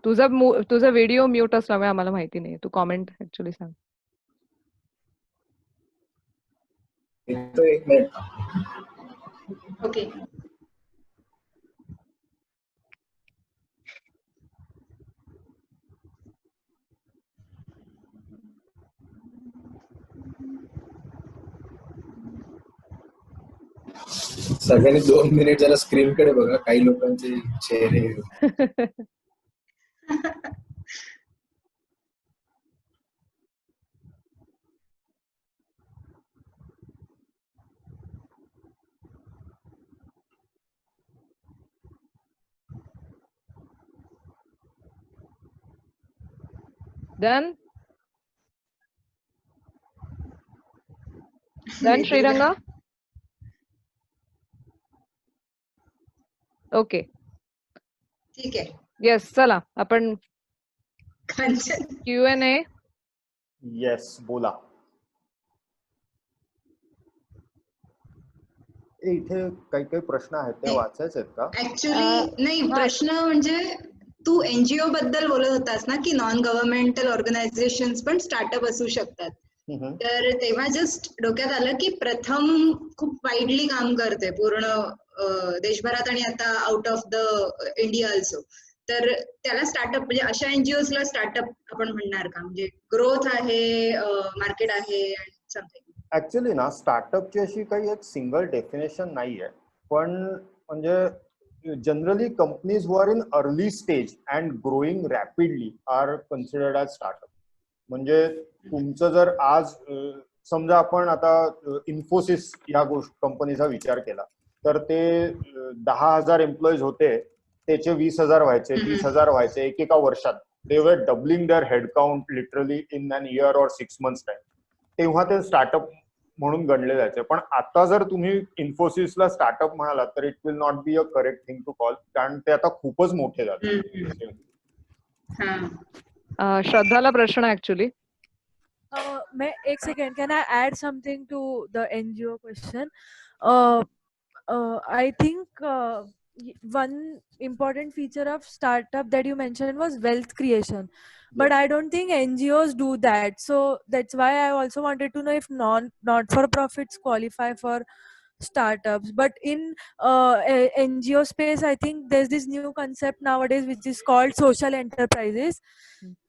तुझा व्हिडिओ म्यूट असल्यामुळे आम्हाला माहिती नाही. तू कॉमेंट ऍक्च्युली सांग. एक मिनिट. ओके. सगळ्यांनी 2 मिनिट जरा स्क्रीन कडे बघा. काही लोकांचे चेहरे डन. डन श्रीरंग. ओके ठीक आहे. येस, चला आपण कांचन. Q&A. येस बोला. इथे काही काही प्रश्न आहेत ते वाचायचे आहेत का? ऍक्च्युली नाही, प्रश्न म्हणजे तू एनजीओ बद्दल बोलत होतास ना की नॉन गव्हर्नमेंटल ऑर्गनायझेशन्स पण स्टार्टअप असू शकतात. तर तेव्हा जस्ट डोक्यात आलं की प्रथम खूप वाईडली काम करते पूर्ण देशभरात आणि आता out of the India also. तर त्याला स्टार्टअप म्हणजे अशा एनजीओला स्टार्टअप आपण म्हणणार का? म्हणजे ग्रोथ आहे, मार्केट आहे आणि समथिंग. ऍक्च्युली ना स्टार्टअपची अशी काही एक सिंगल डेफिनेशन नाहीये, पण म्हणजे generally companies who are in early stage and growing rapidly are considered as startup. म्हणजे तुमचं जर आज समजा आपण आता इन्फोसिस या कंपनीचा विचार केला तर ते 10,000 एम्प्लॉईज होते, त्याचे 20,000 व्हायचे, 30,000 व्हायचे एकेका वर्षात. They were doubling their headcount literally in an year or 6 months time. तेव्हा ते स्टार्टअप म्हणून गणले जायचे. पण आता जर तुम्ही इन्फोसिसला स्टार्टअप म्हणालात तर it will not be a correct thing to call, कारण ते आता खूपच मोठे झाले. श्रद्धाला प्रश्न ऍक्च्युली. एक second, can I add something to the NGO question? I think one important feature of startup that you mentioned was wealth creation, but I don't think NGOs do that. So that's why I also wanted to know if not for profits qualify for startups. But in NGO space, I think there's this new concept nowadays which is called social enterprises.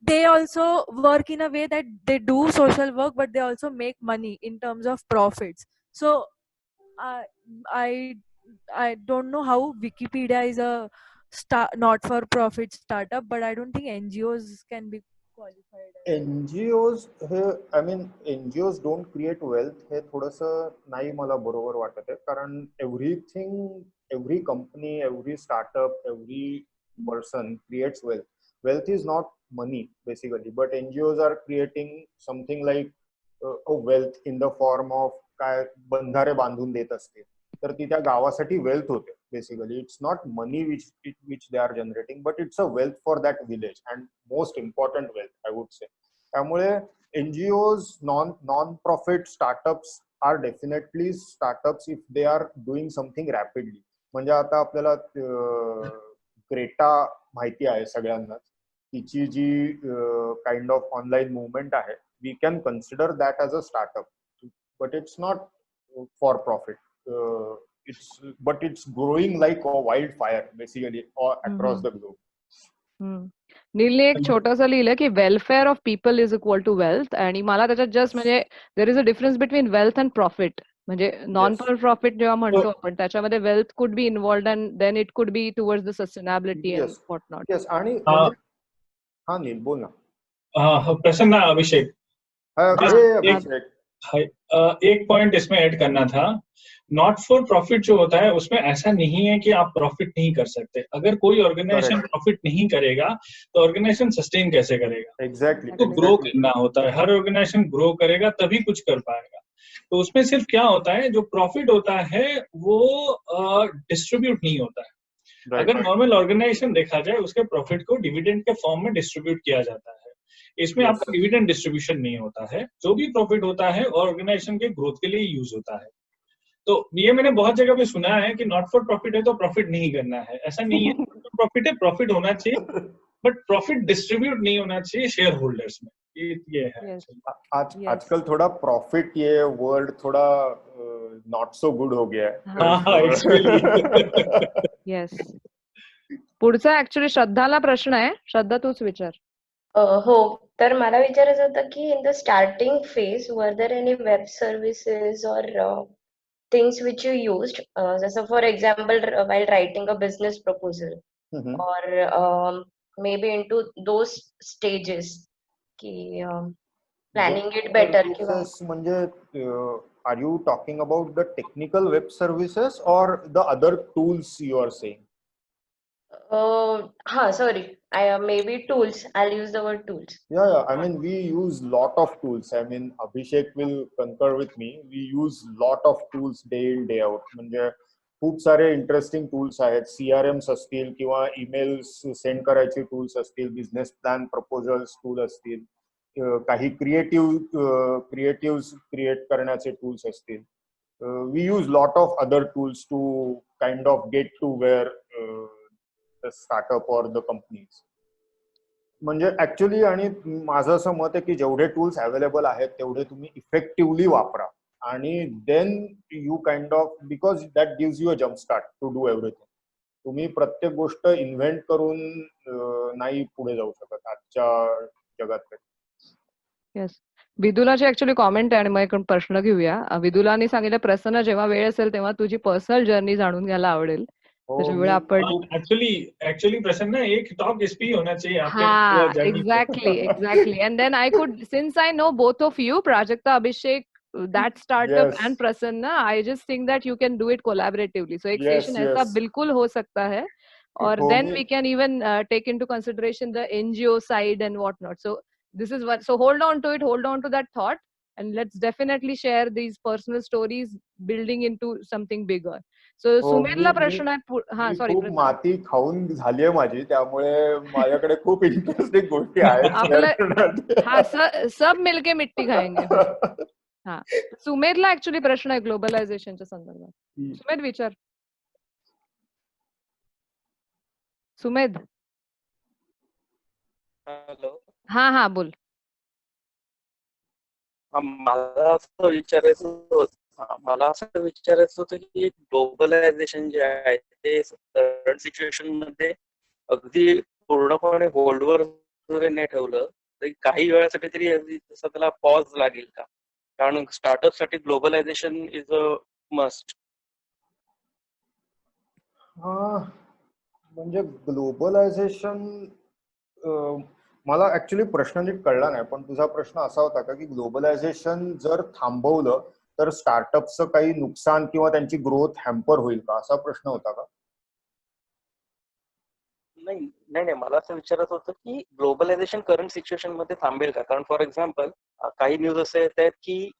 They also work in a way that they do social work, but they also make money in terms of profits. So I don't know how Wikipedia is a not for profit startup, but I don't think NGOs can be qualified. NGOs हे एनजीओज डोंट क्रिएट वेल्थ हे थोडंसं नाही मला बरोबर वाटत आहे, कारण every company, every startup, every person creates wealth. Wealth is not money basically, but NGOs are creating something like a wealth in the form of काय बंधारे बांधून देत असते, तर ती त्या गावासाठी वेल्थ होते basically. It's not money which they are generating, but it's a wealth for that village and most important wealth I would say. त्यामुळे NGOs, non profit startups are definitely startups if they are doing something rapidly. म्हणजे आता आपल्याला ग्रेटा माहिती आहे सगळ्यांनाच, तिची जी काइंड ऑफ ऑनलाईन मुवमेंट आहे, we can consider that as a startup, but it's not for profit. But it's growing like a wildfire basically across the globe. नीलने एक छोटंसं लिहिलं की welfare of people is equal to wealth, आणि मला त्याच्यात जस्ट म्हणजे there is a difference between wealth and profit. म्हणजे नॉन फॉर प्रॉफिट जेव्हा म्हणतो आपण, त्याच्यामध्ये wealth could be involved and then it could be towards the sustainability and what not. Yes. आणि हा नील बोल ना. प्रसन्न, अभिषेक, अभिषेक एक पॉइंट इसमें ऐड करना था. नॉट फॉर प्रॉफिट जो होता है उसमें ऐसा नहीं है कि आप प्रॉफिट नहीं कर सकते. अगर कोई ऑर्गेनाइजेशन प्रॉफिट नहीं करेगा तो ऑर्गेनाइजेशन सस्टेन कैसे करेगा? एग्जैक्टली. तो ग्रो करना होता है, हर ऑर्गेनाइजेशन ग्रो करेगा तभी कुछ कर पाएगा. तो उसमें सिर्फ क्या होता है, जो प्रॉफिट होता है वो डिस्ट्रीब्यूट नहीं होता है. अगर नॉर्मल ऑर्गेनाइजेशन देखा जाए, उसके प्रॉफिट को डिविडेंड के फॉर्म में डिस्ट्रीब्यूट किया जाता है. इसमें आपका डिविडेंड डिस्ट्रीब्यूशन नहीं होता है. जो भी प्रॉफिट होता है ऑर्गेनाइजेशन के ग्रोथ के लिए यूज होता है. तो ये मैंने बहुत जगह पे सुना है कि नॉट फॉर प्रॉफिट है तो प्रॉफिट नहीं करना है. ऐसा नहीं है. प्रॉफिट है, प्रॉफिट होना चाहिए, बट प्रॉफिट डिस्ट्रीब्यूट नहीं होना चाहिए शेयर होल्डर्स में. ये है. आजकल थोड़ा प्रॉफिट, ये वर्ड थोड़ा नॉट सो गुड हो गया है. येस. पुढचा ऍक्च्युली श्रद्धाला प्रश्न आहे. श्रद्धा, तूच विचार. हो, तर मला विचारायचं होतं की इन द स्टार्टिंग फेज वर देर एनी वेब सर्व्हिसेस और things which you used, जसं for example while writing a business proposal or maybe into those stages की planning it better किंवा म्हणजे are you talking about the technical web services or the other tools you are saying? Sorry, maybe tools. I'll use the word tools. Yeah. I mean, we use lot of tools. I mean, Abhishek will concur with me. We use lot of tools day in day out. म्हणजे खूप सारे इंटरेस्टिंग टूल्स आहेत. CRMs असतील किंवा ईमेल्स सेंड करायचे टूल्स असतील, बिझनेस प्लॅन प्रपोजल्स टूल असतील, काही क्रिएटिव्ह क्रिएट करण्याचे टूल्स असतील. We use lot of other tools to kind of get to where the startup or the companies. म्हणजे ऍक्च्युली, आणि माझं असं मत आहे की जेवढे टूल्स अवेलेबल आहेत तेवढे तुम्ही इफेक्टिव्हली वापरा, आणि then you kind of, because that gives you a jump start to do everything. तुम्ही प्रत्येक गोष्ट इन्व्हेंट करून नाही पुढे जाऊ शकत आजच्या जगात. येस. विदुलाची ऍक्च्युली कॉमेंट आहे आणि मग एक प्रश्न घेऊया. विदुलाने सांगितलं, प्रसन्न जेव्हा वेळ असेल तेव्हा तुझी पर्सनल जर्नी जाणून घ्यायला आवडेल. त्याच्यामुळे आपण एक्चुअली प्रसन्न, एक टॉक इस पे होना चाहिए आपके. Exactly. End then I could, since I know both of you, Prajakta, Abhishek, that startup and Prasanna, I just think that you can do it collaboratively. So एक सेशन ऐसा बिल्कुल हो सकता है, और then we can even take into consideration the NGO side and what not. So this is what, so hold on to that thought, and let's definitely share these personal stories building into something bigger. So सुमेधला प्रश्न आहे. हा, सॉरी, खूप माती खाऊन झाली आहे माझी, त्यामुळे माझ्याकडे खूप इंटरेस्टिंग गोष्टी आहेत. हा, सब मिलके मिट्टी खाएंगे. हा, सुमेधला ऍक्च्युली प्रश्न आहे ग्लोबलायझेशनच्या संदर्भात. सुमेध, विचार. सुमेध. हॅलो. हा, बोल. मला असं विचारायचं होतं की ग्लोबलायझेशन जे आहे ते करंट सिच्युएशन मध्ये अगदी पूर्णपणे होल्डवर जरी नाही ठेवलं तरी काही वेळासाठी तरी अगदी तसं त्याला पॉज लागेल का? कारण स्टार्टअप साठी ग्लोबलायझेशन इज अ मस्ट. म्हणजे ग्लोबलायझेशन मला ऍक्च्युली प्रश्न नीट कळला नाही, पण तुझा प्रश्न असा होता का की ग्लोबलायझेशन जर थांबवलं तर स्टार्टअपचं काही नुकसान किंवा त्यांची ग्रोथ हॅम्पर होईल का, असा प्रश्न होता का? नाही नाही नाही, मला असं विचारायचं होतं की ग्लोबलायझेशन करंट सिच्युएशन मध्ये थांबेल का? कारण फॉर एक्झाम्पल काही न्यूज असे येत आहेत की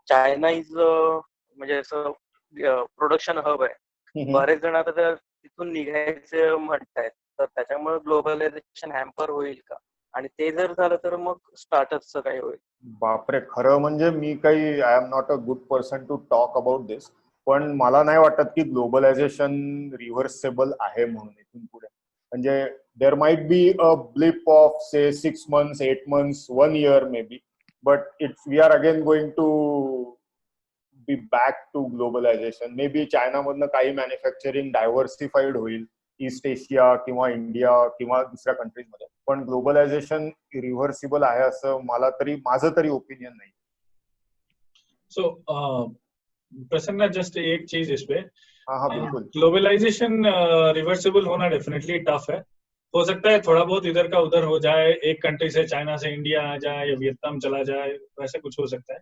चायना इज म्हणजे असं प्रोडक्शन हब आहे, बरेच जण आता तिथून निघायचे म्हणतायत, तर त्याच्यामुळे ग्लोबलायझेशन हॅम्पर होईल का? आणि ते जर झालं तर मग स्टार्टअपचं काय होईल? बापरे, खरं म्हणजे मी काही I am not a good person to talk about this, पण मला नाही वाटत की ग्लोबलायझेशन रिव्हर्सेबल आहे म्हणून इथून पुढे. म्हणजे there might be a blip of say 6 months 8 months 1 year maybe, but it's we are again going to be back to globalization. Maybe चायनामधनं काही मॅन्युफॅक्चरिंग डायव्हर्सिफाईड होईल ईस्ट एशिया किंवा इंडिया किंवा दुसऱ्या कंट्रीज मध्ये, पण ग्लोबलायझेशन रिव्हर्सिबल आहे असं माझं तरी ओपिनियन नाही. सो प्रसन्ना, जस्ट एक चीज इस पे, हाँ बिल्कुल, ग्लोबलाइजेशन रिवर्सिबल होना डेफिनेटली टफ है. हो सकता है थोड़ा बहुत इधर का उधर हो जाए, एक कंट्री से चाइना से इंडिया आ जाए या वियतनाम चला जाए, वैसे कुछ हो सकता है.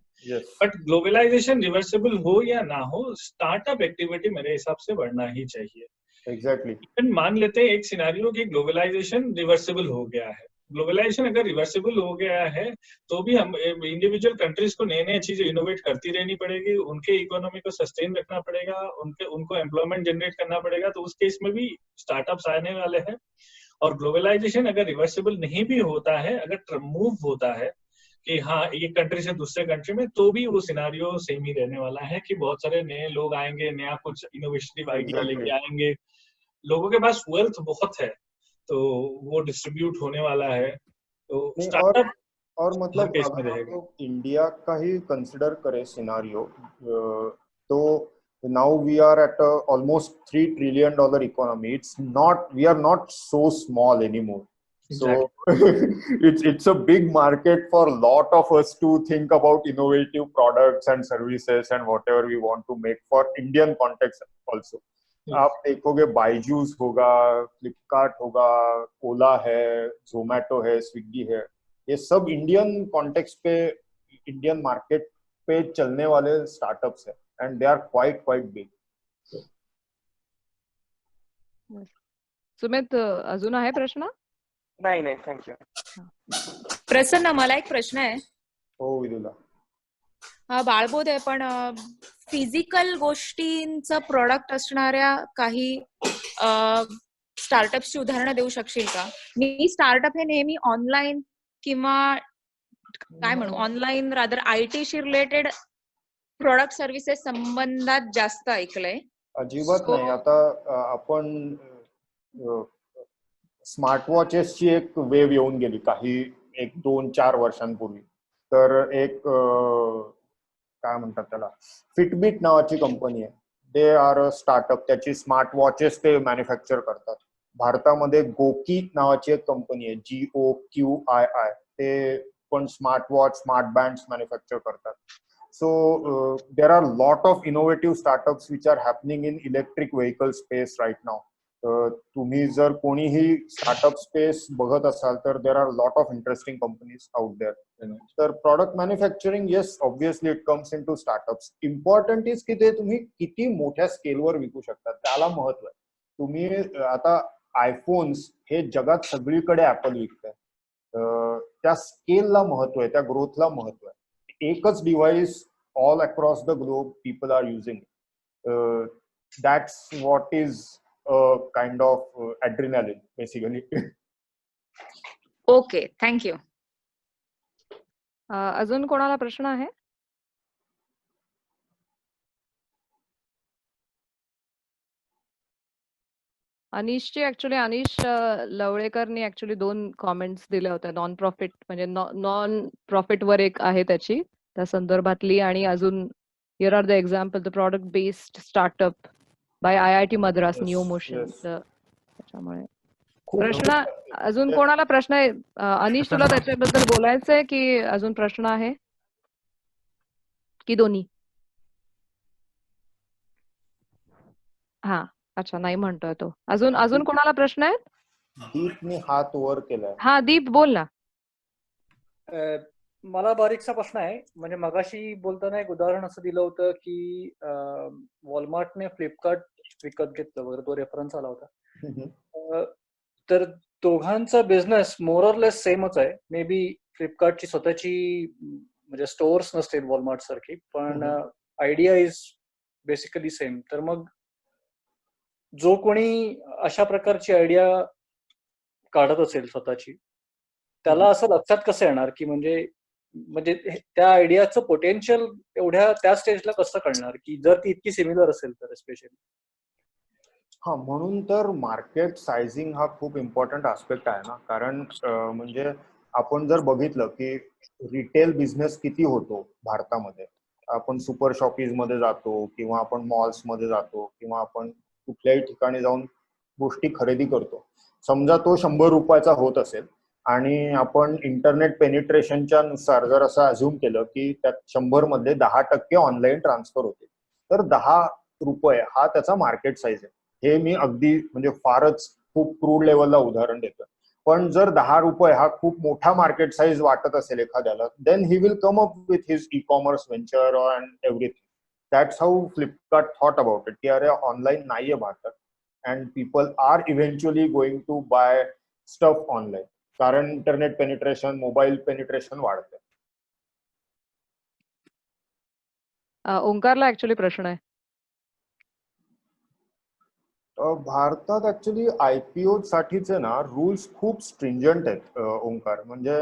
बट ग्लोबलाइजेशन रिवर्सिबल हो या ना हो, स्टार्टअप एक्टिविटी मेरे हिसाब से बढ़ना ही चाहिए. एग्जैक्टली. मान लेते हैं एक सिनारियो कि ग्लोबलाइजेशन रिवर्सिबल हो गया है. ग्लोबलाइजेशन अगर रिवर्सिबल हो गया है तो भी हम इंडिविजुअल कंट्रीज को नई नई चीजें इनोवेट करती रहनी पड़ेगी, उनके इकोनॉमी को सस्टेन रखना पड़ेगा, उनको एम्प्लॉयमेंट जनरेट करना पड़ेगा. तो उस केस में भी स्टार्टअप्स आने वाले हैं. और ग्लोबलाइजेशन अगर रिवर्सिबल नहीं भी होता है, अगर मूव होता है कि हाँ एक कंट्री से दूसरे कंट्री में, तो भी वो सिनारियो सेम ही रहने वाला है कि बहुत सारे नए लोग आएंगे, नया कुछ इनोवेटिव आइडिया लेके आएंगे. लोगों के पास वेल्थ बहुत है, तो वो डिस्ट्रीब्यूट होने वाला है. तो स्टार्टअप और मतलब अगर हम लोग इंडिया का ही कंसिडर करें सिनारियो, तो now we are at almost $3 trillion economy. We are not so small anymore. Exactly. So it's a big market for a lot of us to think about innovative products and services and whatever we want to make for Indian context also. आप देखोगे बाइजूस होगा, फ्लिपकार्ट होगा, ओला है, जोमैटो है, स्विगी है, ये सब इंडियन कॉन्टेक्स्ट पे, इंडियन मार्केट पे चलने वाले स्टार्टअप्स है, and they are quite big. Sumit, अजून आहे प्रश्न? नाही नाही, थँक्यू. प्रसन्न, मला एक प्रश्न आहे. हो विदुला. हा बाळबोध आहे, पण फिजिकल गोष्टींचं प्रोडक्ट असणाऱ्या काही स्टार्टअप्सची उदाहरणं देऊ शकशील का? मी स्टार्टअप हे नेहमी ऑनलाईन किंवा काय म्हणू, ऑनलाईन रादर आयटीशी रिलेटेड प्रोडक्ट सर्व्हिसेस संबंधात जास्त ऐकलंय. अजिबात नाही. आता आपण स्मार्ट वॉचेसची एक वेव येऊन गेली काही 1-2-4 वर्षांपूर्वी. तर एक काय म्हणतात त्याला, फिटबिट नावाची कंपनी आहे, दे आर अ स्टार्टअप, त्याची स्मार्ट वॉचेस ते मॅन्युफॅक्चर करतात. भारतामध्ये गोकी नावाची एक कंपनी आहे, GOQII, ते पण smart watch, smart bands manufacture करतात. So there are a lot of innovative startups which are happening in electric vehicle space right now. तुम्ही जर कोणीही स्टार्टअप स्पेस बघत असाल तर there are a lot of interesting companies out there. तर product manufacturing, yes obviously it comes into startups. Important is की ते तुम्ही किती मोठ्या स्केलवर विकू शकतात, त्याला महत्व आहे. तुम्ही आता आयफोन्स हे जगात सगळीकडे ऍपल विकतंय, त्या स्केलला महत्व आहे, त्या ग्रोथला महत्व आहे. एकच device all across the globe people are using. That's what is kind of adrenaline basically. Okay, thank you. अजून कोणाला प्रश्न आहे? अनिशची ऍक्च्युली अनिश लवळेकरनी ऍक्च्युली 2 कॉमेंट्स दिल्या होत्या. नॉन प्रॉफिट म्हणजे नॉन प्रॉफिट वर एक आहे त्याची, त्या संदर्भातली, आणि अजून here are the example the product based startup by IIT Madras, new motion. त्याच्यामुळे प्रश्न अजून कोणाला प्रश्न आहे? अनिश, तुला त्याच्याबद्दल बोलायचंय की अजून प्रश्न आहे की दोन्ही? हा, अच्छा, नाही म्हणतोय तो. अजून कोणाला प्रश्न आहेत? दीपने हात वर केलाय. हा दीप बोल ना. मला बारीकसा प्रश्न आहे. म्हणजे मगाशी बोलताना एक उदाहरण असं दिलं होतं की वॉलमार्टने फ्लिपकार्ट विकत घेतलं वगैरे, तो रेफरन्स आला होता. तर दोघांचा बिझनेस मोरलेस सेमच आहे. मे बी फ्लिपकार्टची स्वतःची म्हणजे स्टोअर्स नसतील वॉलमार्ट सारखी, पण आयडिया इज बेसिकली सेम. तर मग जो कोणी अशा प्रकारची आयडिया काढत असेल स्वतःची, त्याला असं लक्षात कसं येणार की म्हणजे त्या आयडियाचं पोटेन्शियल एवढ्या त्या स्टेजला कसं कळणार की जर ती इतकी सिमिलर असेल तर स्पेशली. हा, म्हणून तर मार्केट सायझिंग हा खूप इम्पॉर्टंट आस्पेक्ट आहे ना. कारण म्हणजे आपण जर बघितलं की रिटेल बिझनेस किती होतो भारतामध्ये, आपण सुपर शॉपीज मध्ये जातो किंवा आपण मॉल्स मध्ये जातो किंवा आपण कुठल्याही ठिकाणी जाऊन गोष्टी खरेदी करतो. समजा तो 100 रुपयाचा होत असेल आणि आपण इंटरनेट पेनिट्रेशनच्या नुसार जर असं अझ्युम केलं की त्यात 100 मध्ये 10% ऑनलाईन ट्रान्सफर होते, तर 10 रुपये हा त्याचा मार्केट साईज आहे. हे मी अगदी म्हणजे फारच खूप क्रूड लेवलला उदाहरण देतो. पण जर 10 रुपये हा खूप मोठा मार्केट साईज वाटत असेल एखाद्याला, then he will come up with his e commerce venture and everything. That's how Flipkart thought about it की अरे ऑनलाईन नाहीये भारतात and people are eventually going to buy stuff online, कारण इंटरनेट पेनिट्रेशन, मोबाईल पेनिट्रेशन वाढते. ओंकारला ऍक्च्युली प्रश्न आहे. भारतात ऍक्च्युली आयपीओ साठीचे ना रूल्स खूप स्ट्रिंजंट आहेत ओंकार. म्हणजे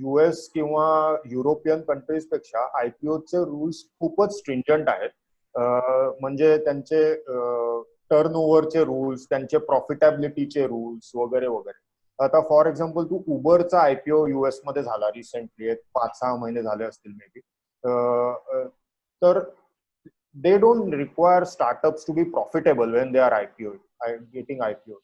US किंवा युरोपियन कंट्रीज पेक्षा आयपीओचे रूल्स खूपच स्ट्रिंजंट आहेत. म्हणजे त्यांचे टर्नओव्हरचे रूल्स, त्यांचे प्रॉफिटेबिलिटीचे रूल्स वगैरे वगैरे. आता फॉर एक्झाम्पल तू उबरचा आयपीओ US मध्ये झाला रिसेंटली, 5-6 महिने झाले असतील मे बी. तर they don't require startups to be profitable when they are getting IPO.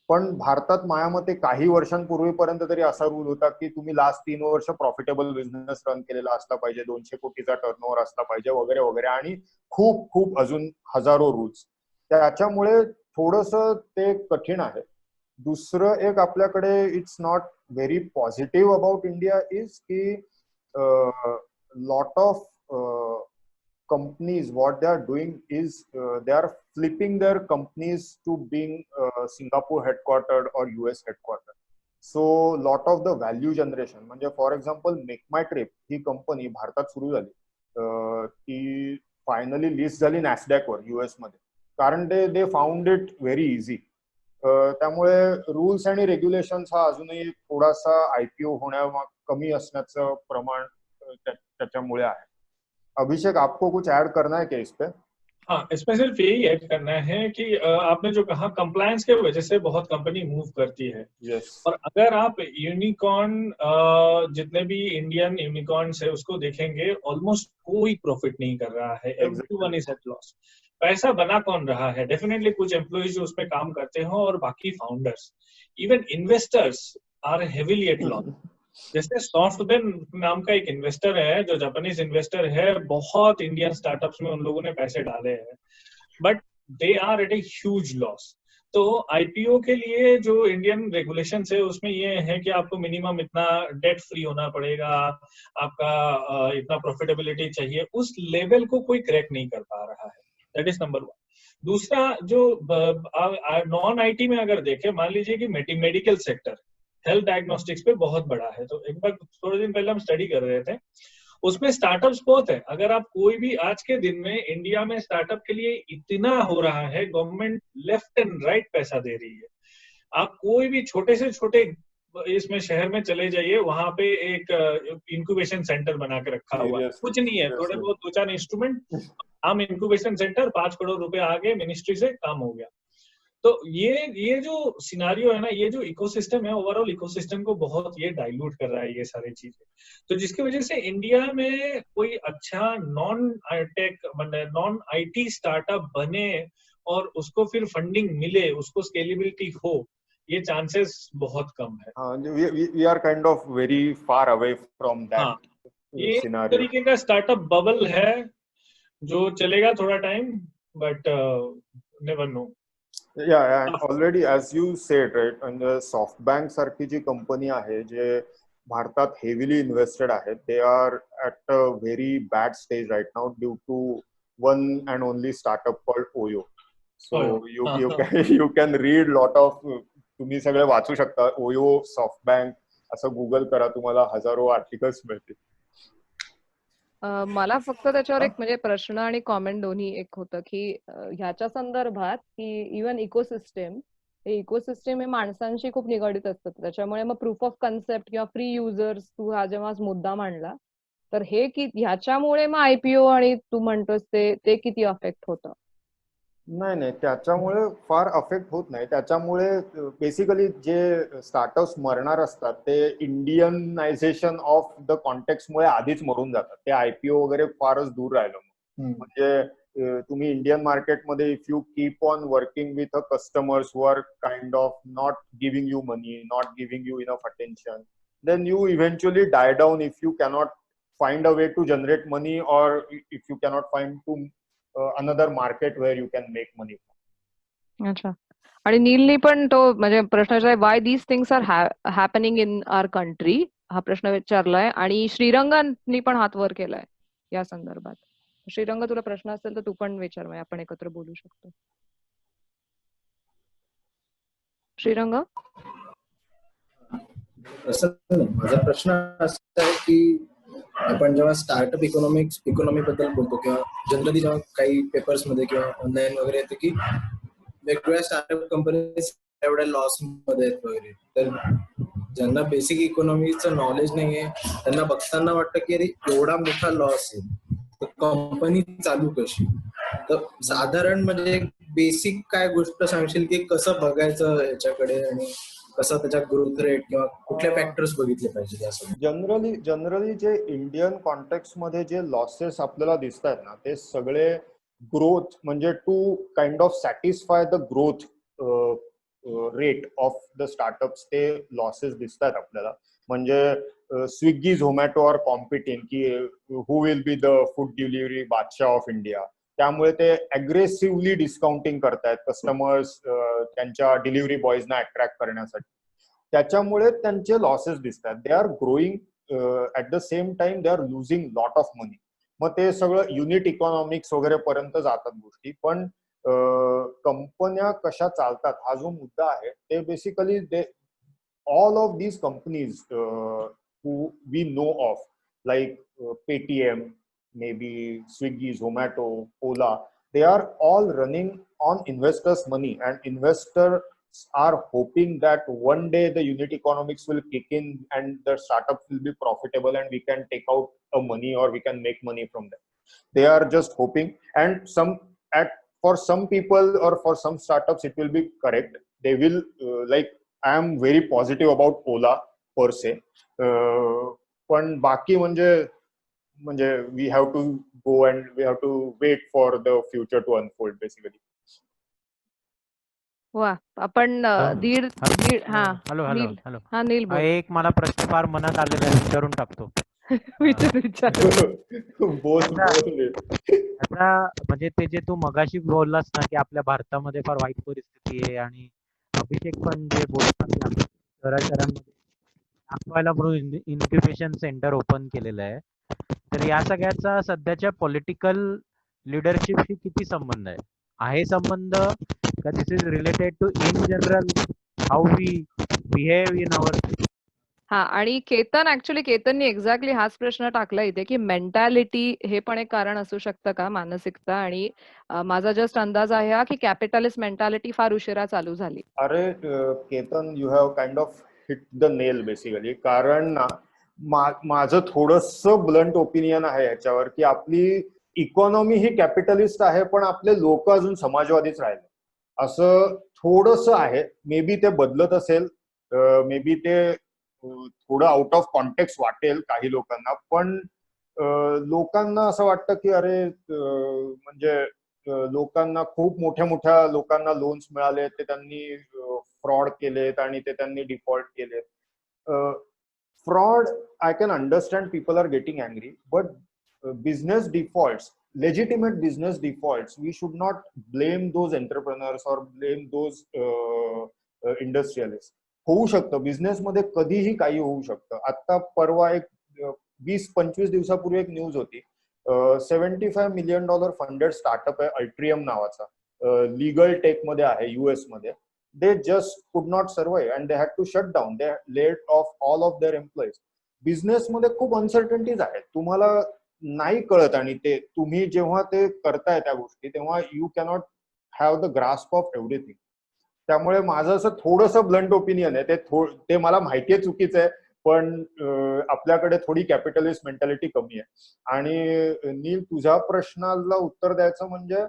पण भारतात माझ्या मते काही वर्षांपूर्वीपर्यंत तरी असा रूल होता की तुम्ही लास्ट 3 वर्ष प्रॉफिटेबल बिझनेस रन केलेला असला पाहिजे, 200 कोटीचा टर्नओव्हर असला पाहिजे वगैरे वगैरे, आणि खूप खूप अजून हजारो रूल्स. त्याच्यामुळे थोडस ते कठीण आहे. दुसरं एक आपल्याकडे it's not very positive about India is की lot of companies, what they are doing is they are flipping their companies to being Singapore headquartered or US headquartered. So lot of the value generation, म्हणजे for example make my trip he company भारतात सुरू झाली, ती फायनली लिस्ट झाली नॅसडॅक वर US मध्ये, कारण they found it very easy. त्यामुळे रूल्स आणि रेग्युलेशन्स हा अजूनही थोडासा आयपीओ होण्या कमी असण्याचं प्रमाण त्याच्यामुळे आहे. अभिषेक, आपको कुछ ऐड करना है क्या इस पे? हाँ, इसमें सिर्फ यही ऐड करना है कि आपने जो कहा कंप्लायंस के वजह से बहुत कंपनी मूव करती है. yes. और अगर आप यूनिकॉर्न जितने भी इंडियन यूनिकॉर्न्स है उसको देखेंगे, ऑलमोस्ट कोई प्रॉफिट नहीं कर रहा है. Everyone is at loss. पैसा बना कौन रहा है? डेफिनेटली कुछ एम्प्लॉइज जो उसमें काम करते हो और बाकी founders, even investors are heavily at loss. जैसे सॉफ्टबेंक नाम का एक इन्वेस्टर है जो जापानीज इन्वेस्टर है, बहुत इंडियन स्टार्टअप्स में उन लोगों ने पैसे डाले हैं, but they are at a huge loss. तो आईपीओ के लिए जो इंडियन रेगुलेशंस है उसमें ये है कि आपको मिनिमम इतना डेट फ्री होना पड़ेगा, आपका इतना प्रॉफिटेबिलिटी चाहिए. उस लेवल को कोई क्रैक नहीं कर पा रहा है. That is number 1. दूसरा, जो नॉन आईटी में अगर देखें, मान लीजिए कि मेडिकल सेक्टर हेल्थ डायग्नोस्टिक्स पे बहुत बड़ा है. तो एक बार थोड़े दिन पहले हम स्टडी कर रहे थे, उसमें स्टार्टअप्स बहुत है. अगर आप कोई भी आज के दिन में इंडिया में स्टार्टअप के लिए इतना हो रहा है, गवर्नमेंट लेफ्ट एंड राइट पैसा दे रही है. आप कोई भी छोटे से छोटे इसमें शहर में चले जाइए, वहां पे एक इंक्यूबेशन सेंटर बना के रखा हुआ है. कुछ नहीं है, थोड़े बहुत 2-4 इंस्ट्रूमेंट, हम इंक्यूबेशन सेंटर, 5 करोड़ रुपए आगे मिनिस्ट्री से काम हो गया. तो ये जो सिनारियो है ना, ये जो इकोसिस्टम है, ओवरऑल इकोसिस्टम को बहुत ये डाइल्यूट कर रहा है ये सारी चीजें. तो जिसकी वजह से इंडिया में कोई अच्छा नॉन आईटी स्टार्टअप बने और उसको फिर फंडिंग मिले, उसको स्केलेबिलिटी हो, ये चांसेस बहुत कम है. We are kind of very far away from that. ये तरीके का स्टार्टअप बबल है जो चलेगा थोड़ा time, but never know. Yeah, and already as you said, right, and SoftBank सारखी जी कंपनी आहे जे भारतात हेविली इन्व्हेस्टेड आहेत, they are at a very bad stage right now due to one and only startup called Oyo. So you can read lot of, तुम्ही सगळे वाचू शकता, Oyo, SoftBank असं गुगल करा, तुम्हाला हजारो आर्टिकल्स मिळतील. मला फक्त त्याच्यावर एक म्हणजे प्रश्न आणि कॉमेंट दोन्ही एक होतं की ह्याच्या संदर्भात की इव्हन इकोसिस्टम हे माणसांशी खूप निगडित असतात. त्याच्यामुळे मग प्रूफ ऑफ कन्सेप्ट किंवा फ्री युजर्स तू हा जेव्हा मुद्दा मांडला तर हे की ह्याच्यामुळे मग IPO आणि तू म्हणतोस ते किती अफेक्ट होतं? नाही, त्याच्यामुळे फार अफेक्ट होत नाही. त्याच्यामुळे बेसिकली जे स्टार्टअप्स मरणार असतात ते इंडियनायझेशन ऑफ द कॉन्टेक्स्टमुळे आधीच मरून जातात. ते IPO वगैरे फारच दूर राहिलं. म्हणजे तुम्ही इंडियन मार्केटमध्ये if you keep on working with a customers who are kind of not giving you money, not giving you enough attention, then you eventually die down if you cannot find a way to generate money, or if you cannot find to another market where you can make money. अच्छा. आणि नीलनी पण तो म्हणजे प्रश्न विचारलाय why these things are happening in our country हा प्रश्न विचारलाय. आणि श्रीरंगांनी पण हात वर केलाय या संदर्भात. श्रीरंग, तुला प्रश्न असेल तर तू पण विचार, म्हणजे आपण एकत्र बोलू शकतो. श्रीरंग, माझा प्रश्न असा आहे की आपण जेव्हा स्टार्टअप इकॉनॉमी बद्दल बोलतो किंवा जनरली जेव्हा काही पेपर्स मध्ये किंवा ऑनलाईन वगैरे येते की वेगवेगळ्या स्टार्टअप कंपनीज एवढ्या लॉस मध्ये आहेत वगैरे, तर ज्यांना बेसिक इकॉनॉमीचं नॉलेज नाहीये त्यांना बघताना वाटतं की अरे एवढा मोठा लॉस आहे तर कंपनी चालू कशी. तर साधारण म्हणजे बेसिक काय गोष्ट सांगशील की कसं बघायचं याच्याकडे आणि कसं त्याच्या ग्रोथ रेट किंवा कुठले फॅक्टर्स बघितले पाहिजे त्यासाठी? जनरली जे इंडियन कॉन्टेक्स्ट मध्ये जे लॉसेस आपल्याला दिसत आहेत ना, ते सगळे ग्रोथ म्हणजे to kind of satisfy the growth rate of the startups ते लॉसेस दिसत आहेत आपल्याला. म्हणजे स्विगी, झोमॅटो आर कॉम्पिटिंग की who will be the food delivery बादशाह ऑफ इंडिया. त्यामुळे ते अग्रेसिव्हली डिस्काउंटिंग करतायत कस्टमर्स त्यांच्या डिलिव्हरी बॉयजना अट्रॅक्ट करण्यासाठी. त्याच्यामुळे त्यांचे लॉसेस दिसतात. They are growing at the same time they are losing lot of money. मग ते सगळं युनिट इकॉनॉमिक्स वगैरे पर्यंत जातात गोष्टी. पण कंपन्या कशा चालतात हा जो मुद्दा आहे ते basically they all of these companies who we know of like Paytm, maybe Swiggy, Zomato, Ola, they are all running on investors' money, and investors are hoping that one day the unit economics will kick in and the startup will be profitable and we can take out a money or we can make money from them. They are just hoping, and for some people or for some startups it will be correct. They will like I am very positive about Ola per se, पण बाकी म्हणजे we have to go and we have to wait for the future to unfold basically. वा, आपण नील बोल. एक मला प्रश्न फार मनात आलेला आहे, विचारून टाकतो. आता म्हणजे ते जे तू मगाशी बोललास ना की आपल्या भारतामध्ये फार वाईट परिस्थिती आहे, आणि अभिषेक पण जे बोलतात शहरांमध्ये दाखवायला म्हणून इन्क्युबेशन सेंटर ओपन केलेलं आहे. तर या सगळ्याचा सध्याच्या पॉलिटिकल लिडरशिपशी किती संबंध आहे संबंध का this is related to in general how we behave in our? हा, आणि केतननी एक्झॅक्टली हाच प्रश्न टाकला इथे की मेंटॅलिटी हे पण एक कारण असू शकतं का, मानसिकता. आणि माझा जस्ट अंदाज आहे हा की कॅपिटलिस्ट मेंटॅलिटी फार उशिरा चालू झाली. अरे Ketan, you have kind of hit the nail basically. कारण ना माझं थोडंसं ब्लंट ओपिनियन आहे याच्यावर की आपली इकॉनॉमी ही कॅपिटलिस्ट आहे पण आपले लोक अजून समाजवादीच राहिले असं थोडंसं आहे. मे बी ते बदलत असेल, मे बी ते थोडं आउट ऑफ कॉन्टेक्स्ट वाटेल काही लोकांना, पण लोकांना असं वाटतं की अरे म्हणजे लोकांना खूप मोठ्या लोकांना लोन्स मिळाले, ते त्यांनी फ्रॉड केलेत आणि ते त्यांनी डिफॉल्ट केलेत. Fraud, I can understand people are getting angry, but business defaults legitimate business defaults, we should not blame those entrepreneurs or blame those industrialists. होऊ शकतं बिझनेसमध्ये, कधीही काही होऊ शकतं. आता परवा एक 20-25 दिवसापूर्वी एक न्यूज होती, $75 million फंडेड स्टार्टअप आहे अल्ट्रियम नावाचा, लीगल टेक मध्ये आहे US मध्ये. They just could not survive and they had to shut down. They laid off all of their employees. Business मध्ये खूप अनसर्टनिटीज आहेत, तुम्हाला नाही कळत, आणि ते तुम्ही जेव्हा ते करताय त्या गोष्टी तेव्हा you cannot have the grasp of everything. त्यामुळे माझं असं थोडंसं ब्लंट ओपिनियन आहे, ते मला माहितीये चुकीचं आहे, पण आपल्याकडे थोडी कॅपिटलिस्ट मेंटॅलिटी कमी आहे. आणि नील, तुझ्या प्रश्नाला उत्तर द्यायचं म्हणजे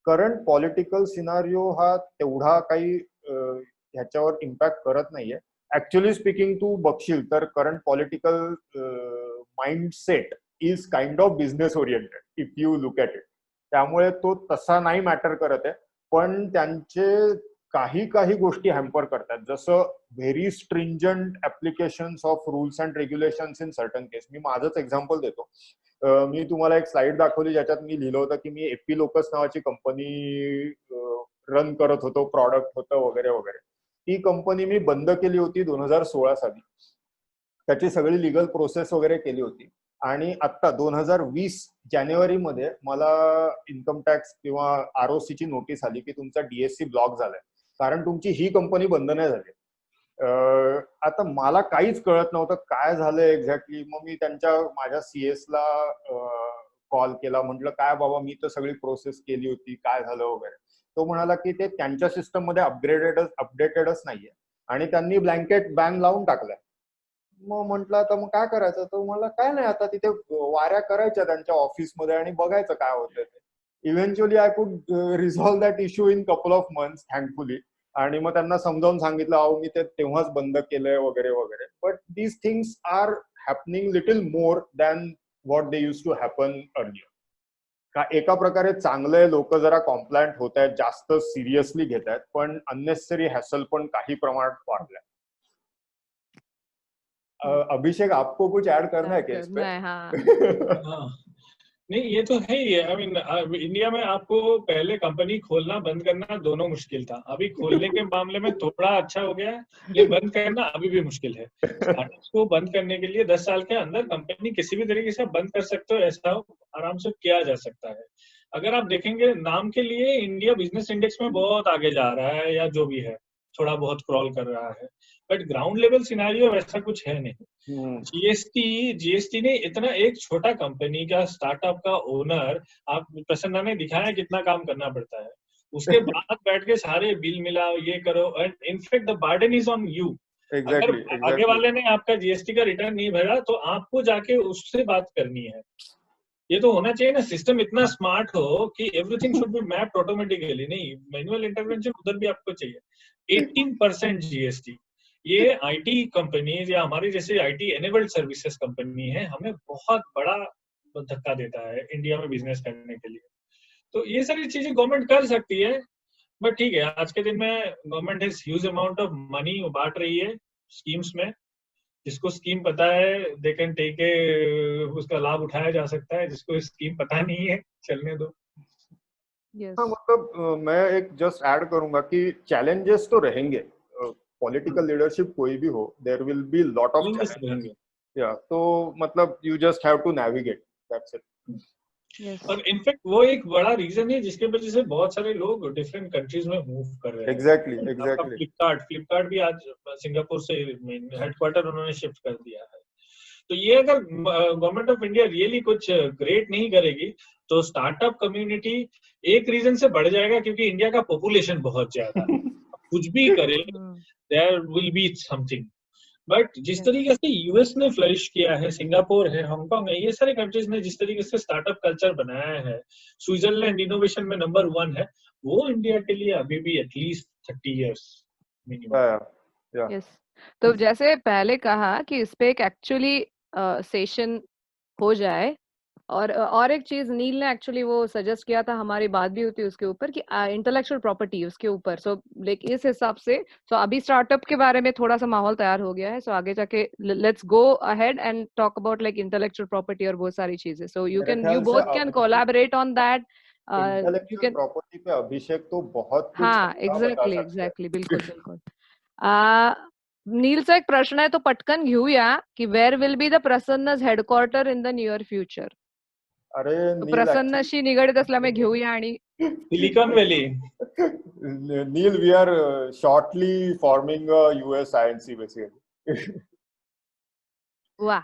करंट पॉलिटिकल सिनारिओ हा तेवढा काही ह्याच्यावर इम्पॅक्ट करत नाहीये. ऍक्च्युअली स्पीकिंग, तू बघशील तर current political mindset is kind of business oriented if you look at it. त्यामुळे तो तसा नाही मॅटर करत आहे, पण त्यांचे काही गोष्टी हॅम्पर करतात, जसं very stringent applications of rules and regulations in certain case. मी माझंच एक्झाम्पल देतो. मी तुम्हाला एक स्लाइड दाखवली ज्याच्यात मी लिहिलं होतं की मी एपी लोकस नावाची कंपनी रन करत होतो, प्रॉडक्ट होतं वगैरे वगैरे. ती कंपनी मी बंद केली होती 2016 साली. त्याची सगळी लिगल प्रोसेस वगैरे केली होती, आणि आता 2020 जानेवारीमध्ये मला इन्कम टॅक्स किंवा ROC ची नोटीस आली की तुमचा DSC ब्लॉक झालाय, कारण तुमची ही कंपनी बंद नाही झाली. आता मला काहीच कळत नव्हतं काय झालंय एक्झॅक्टली. मग मी माझ्या CS ला कॉल केला, म्हटलं काय बाबा, मी तर सगळी प्रोसेस केली होती, काय झालं वगैरे. तो म्हणाला की ते त्यांच्या सिस्टम मध्ये अपडेटेडच नाहीये आणि त्यांनी ब्लँकेट बॅन लावून टाकलाय. मग म्हटलं आता मग काय करायचं, तर मला काय नाही, आता तिथे वाऱ्या करायच्या त्यांच्या ऑफिसमध्ये आणि बघायचं काय होतंय ते. Eventually I could resolve that issue in couple of months thankfully. आणि मग त्यांना समजावून सांगितलं, अहो मी ते तेव्हाच बंद केलंय वगैरे वगैरे. But these things are happening little more than what they use to happen earlier. का एका प्रकारे चांगले लोक जरा कॉम्प्लायंट होत आहेत, जास्त सिरियसली घेत आहेत, पण अननेसेसरी हॅसल पण काही प्रमाणात वाढलाय. अभिषेक, आपको कुछ ऐड करना है क्या इस पे? नहीं, ये तो है ही. आई मीन इंडिया में आपको पहले कंपनी खोलना बंद करना दोनों मुश्किल था. अभी खोलने के मामले में थोड़ा अच्छा हो गया है, ये बंद करना अभी भी मुश्किल है. स्टार्टअप्स को बंद करने के लिए 10 साल के अंदर कंपनी किसी भी तरीके से बंद कर सकते हो, ऐसा आराम से किया जा सकता है. अगर आप देखेंगे, नाम के लिए इंडिया बिजनेस इंडेक्स में बहुत आगे जा रहा है, या जो भी है थोड़ा बहुत क्रॉल कर रहा है, बट ग्राउंड लेवल सिनारियो वैसा कुछ है नहीं. जीएसटी ने इतना, एक छोटा कंपनी का स्टार्टअप का ओनर, आप प्रसन्ना ने दिखाया कितना काम करना पड़ता है. उसके बाद बैठ के सारे बिल मिलाओ, ये करो, end in fact the burden is on you. अगर आगे वाले ने आपका जीएसटी का रिटर्न नहीं भरा तो आपको जाके उससे बात करनी है. ये तो होना चाहिए ना, सिस्टम इतना स्मार्ट हो कि everything should be mapped automatically. नहीं, मैनुअल इंटरवेंशन उधर भी आपको चाहिए. 18% जीएसटी, ये आईटी कंपनीज या हमारी जैसे आईटी एनेबल्ड सर्विसेज कंपनी है, हमें बहुत बड़ा धक्का देता है इंडिया में बिजनेस करने के लिए. तो ये सारी चीजें गवर्नमेंट कर सकती है, बट ठीक है, आज के दिन में government is huge amount of money बांट रही है स्कीम्स में. जिसको स्कीम पता है दे कैन टेक उसका लाभ उठाया जा सकता है, जिसको स्कीम पता नहीं है चलने दो. हाँ, मतलब मैं एक जस्ट ऐड करूंगा कि चैलेंजेस तो रहेंगे, पॉलिटिकल लीडरशिप कोई भी हो, there will be lot of challenges. या तो मतलब you just have to navigate, that's it. और इनफैक्ट वो एक बड़ा रीजन है जिसके वजह से बहुत सारे लोग डिफरेंट कंट्रीज में मूव कर रहे हैं. एग्जैक्टली. फ्लिपकार्ट भी आज सिंगापुर से हेडक्वार्टर उन्होंने शिफ्ट कर दिया है. तो ये अगर गवर्नमेंट ऑफ इंडिया रियली कुछ ग्रेट नहीं करेगी तो स्टार्टअप कम्युनिटी एक रीजन से बढ़ जाएगा, क्योंकि इंडिया का पॉपुलेशन बहुत ज्यादा है. कुछ भी करे there will be something. But जिस तरीके से यूएस ने फ्लरिश किया है, सिंगापुर है, हांगकांग है, ये सारे कंट्रीज ने जिस तरीके से स्टार्टअप कल्चर बनाया है, स्विट्जरलैंड इनोवेशन में नंबर 1 है, वो इंडिया के लिए अभी भी एटलीस्ट 30 इयर्स मिनिमम. यस. तो जैसे पहले कहा कि इस पे एक एक्चुअली सेशन हो जाए और एक चीज नील ने एक्चुअली वो सजेस्ट किया था, हमारी बात भी होती है उसके ऊपर कि इंटेलेक्चुअल प्रॉपर्टी उसके ऊपर, सो लाइक इस हिसाब से अभी स्टार्टअप के बारे में थोड़ा सा माहौल तैयार हो गया है, सो आगे जाके let's go ahead and talk about like intellectual property और बहुत सारी चीजें, so you both can collaborate on that. Intellectual property पे अभिषेक तो बहुत कुछ हाँ एक्झॅक्टली बिलकुल बिलकुल। नीलचा एक प्रश्न आहे तो पटकन घेऊया की where will be the Prasanna's headquarter in the near future. अरे प्रसन्नशी निगडीत असल्यामुळे घेऊया आणि Silicon Valley. Neel, we are shortly forming US INC basically. वा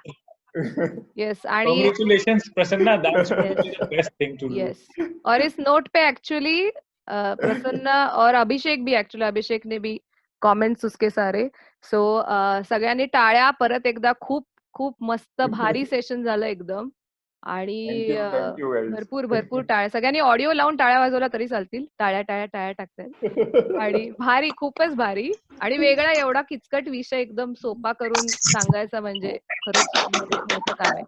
यस आणि congratulations Prasanna, that's the best thing to do. Yes और इस नोट पे एक्चुअली प्रसन्ना और अभिषेक भी एक्चुअली अभिषेक ने भी कमेंट्स उसके सारे, सो सगळ्यांनी टाळ्या परत एकदा. खूप खूप मस्त भारी सेशन झालं एकदम आणि भरपूर टाळ्या. सगळ्यांनी ऑडिओ लावून टाळ्या वाजवला तरी चालतील. टाळ्या टाळ्या टाळ्या टाकतात आणि भारी, खूपच भारी आणि वेगळा एवढा किचकट विषय एकदम सोपा करून सांगायचा म्हणजे खरंच मोठं काम आहे.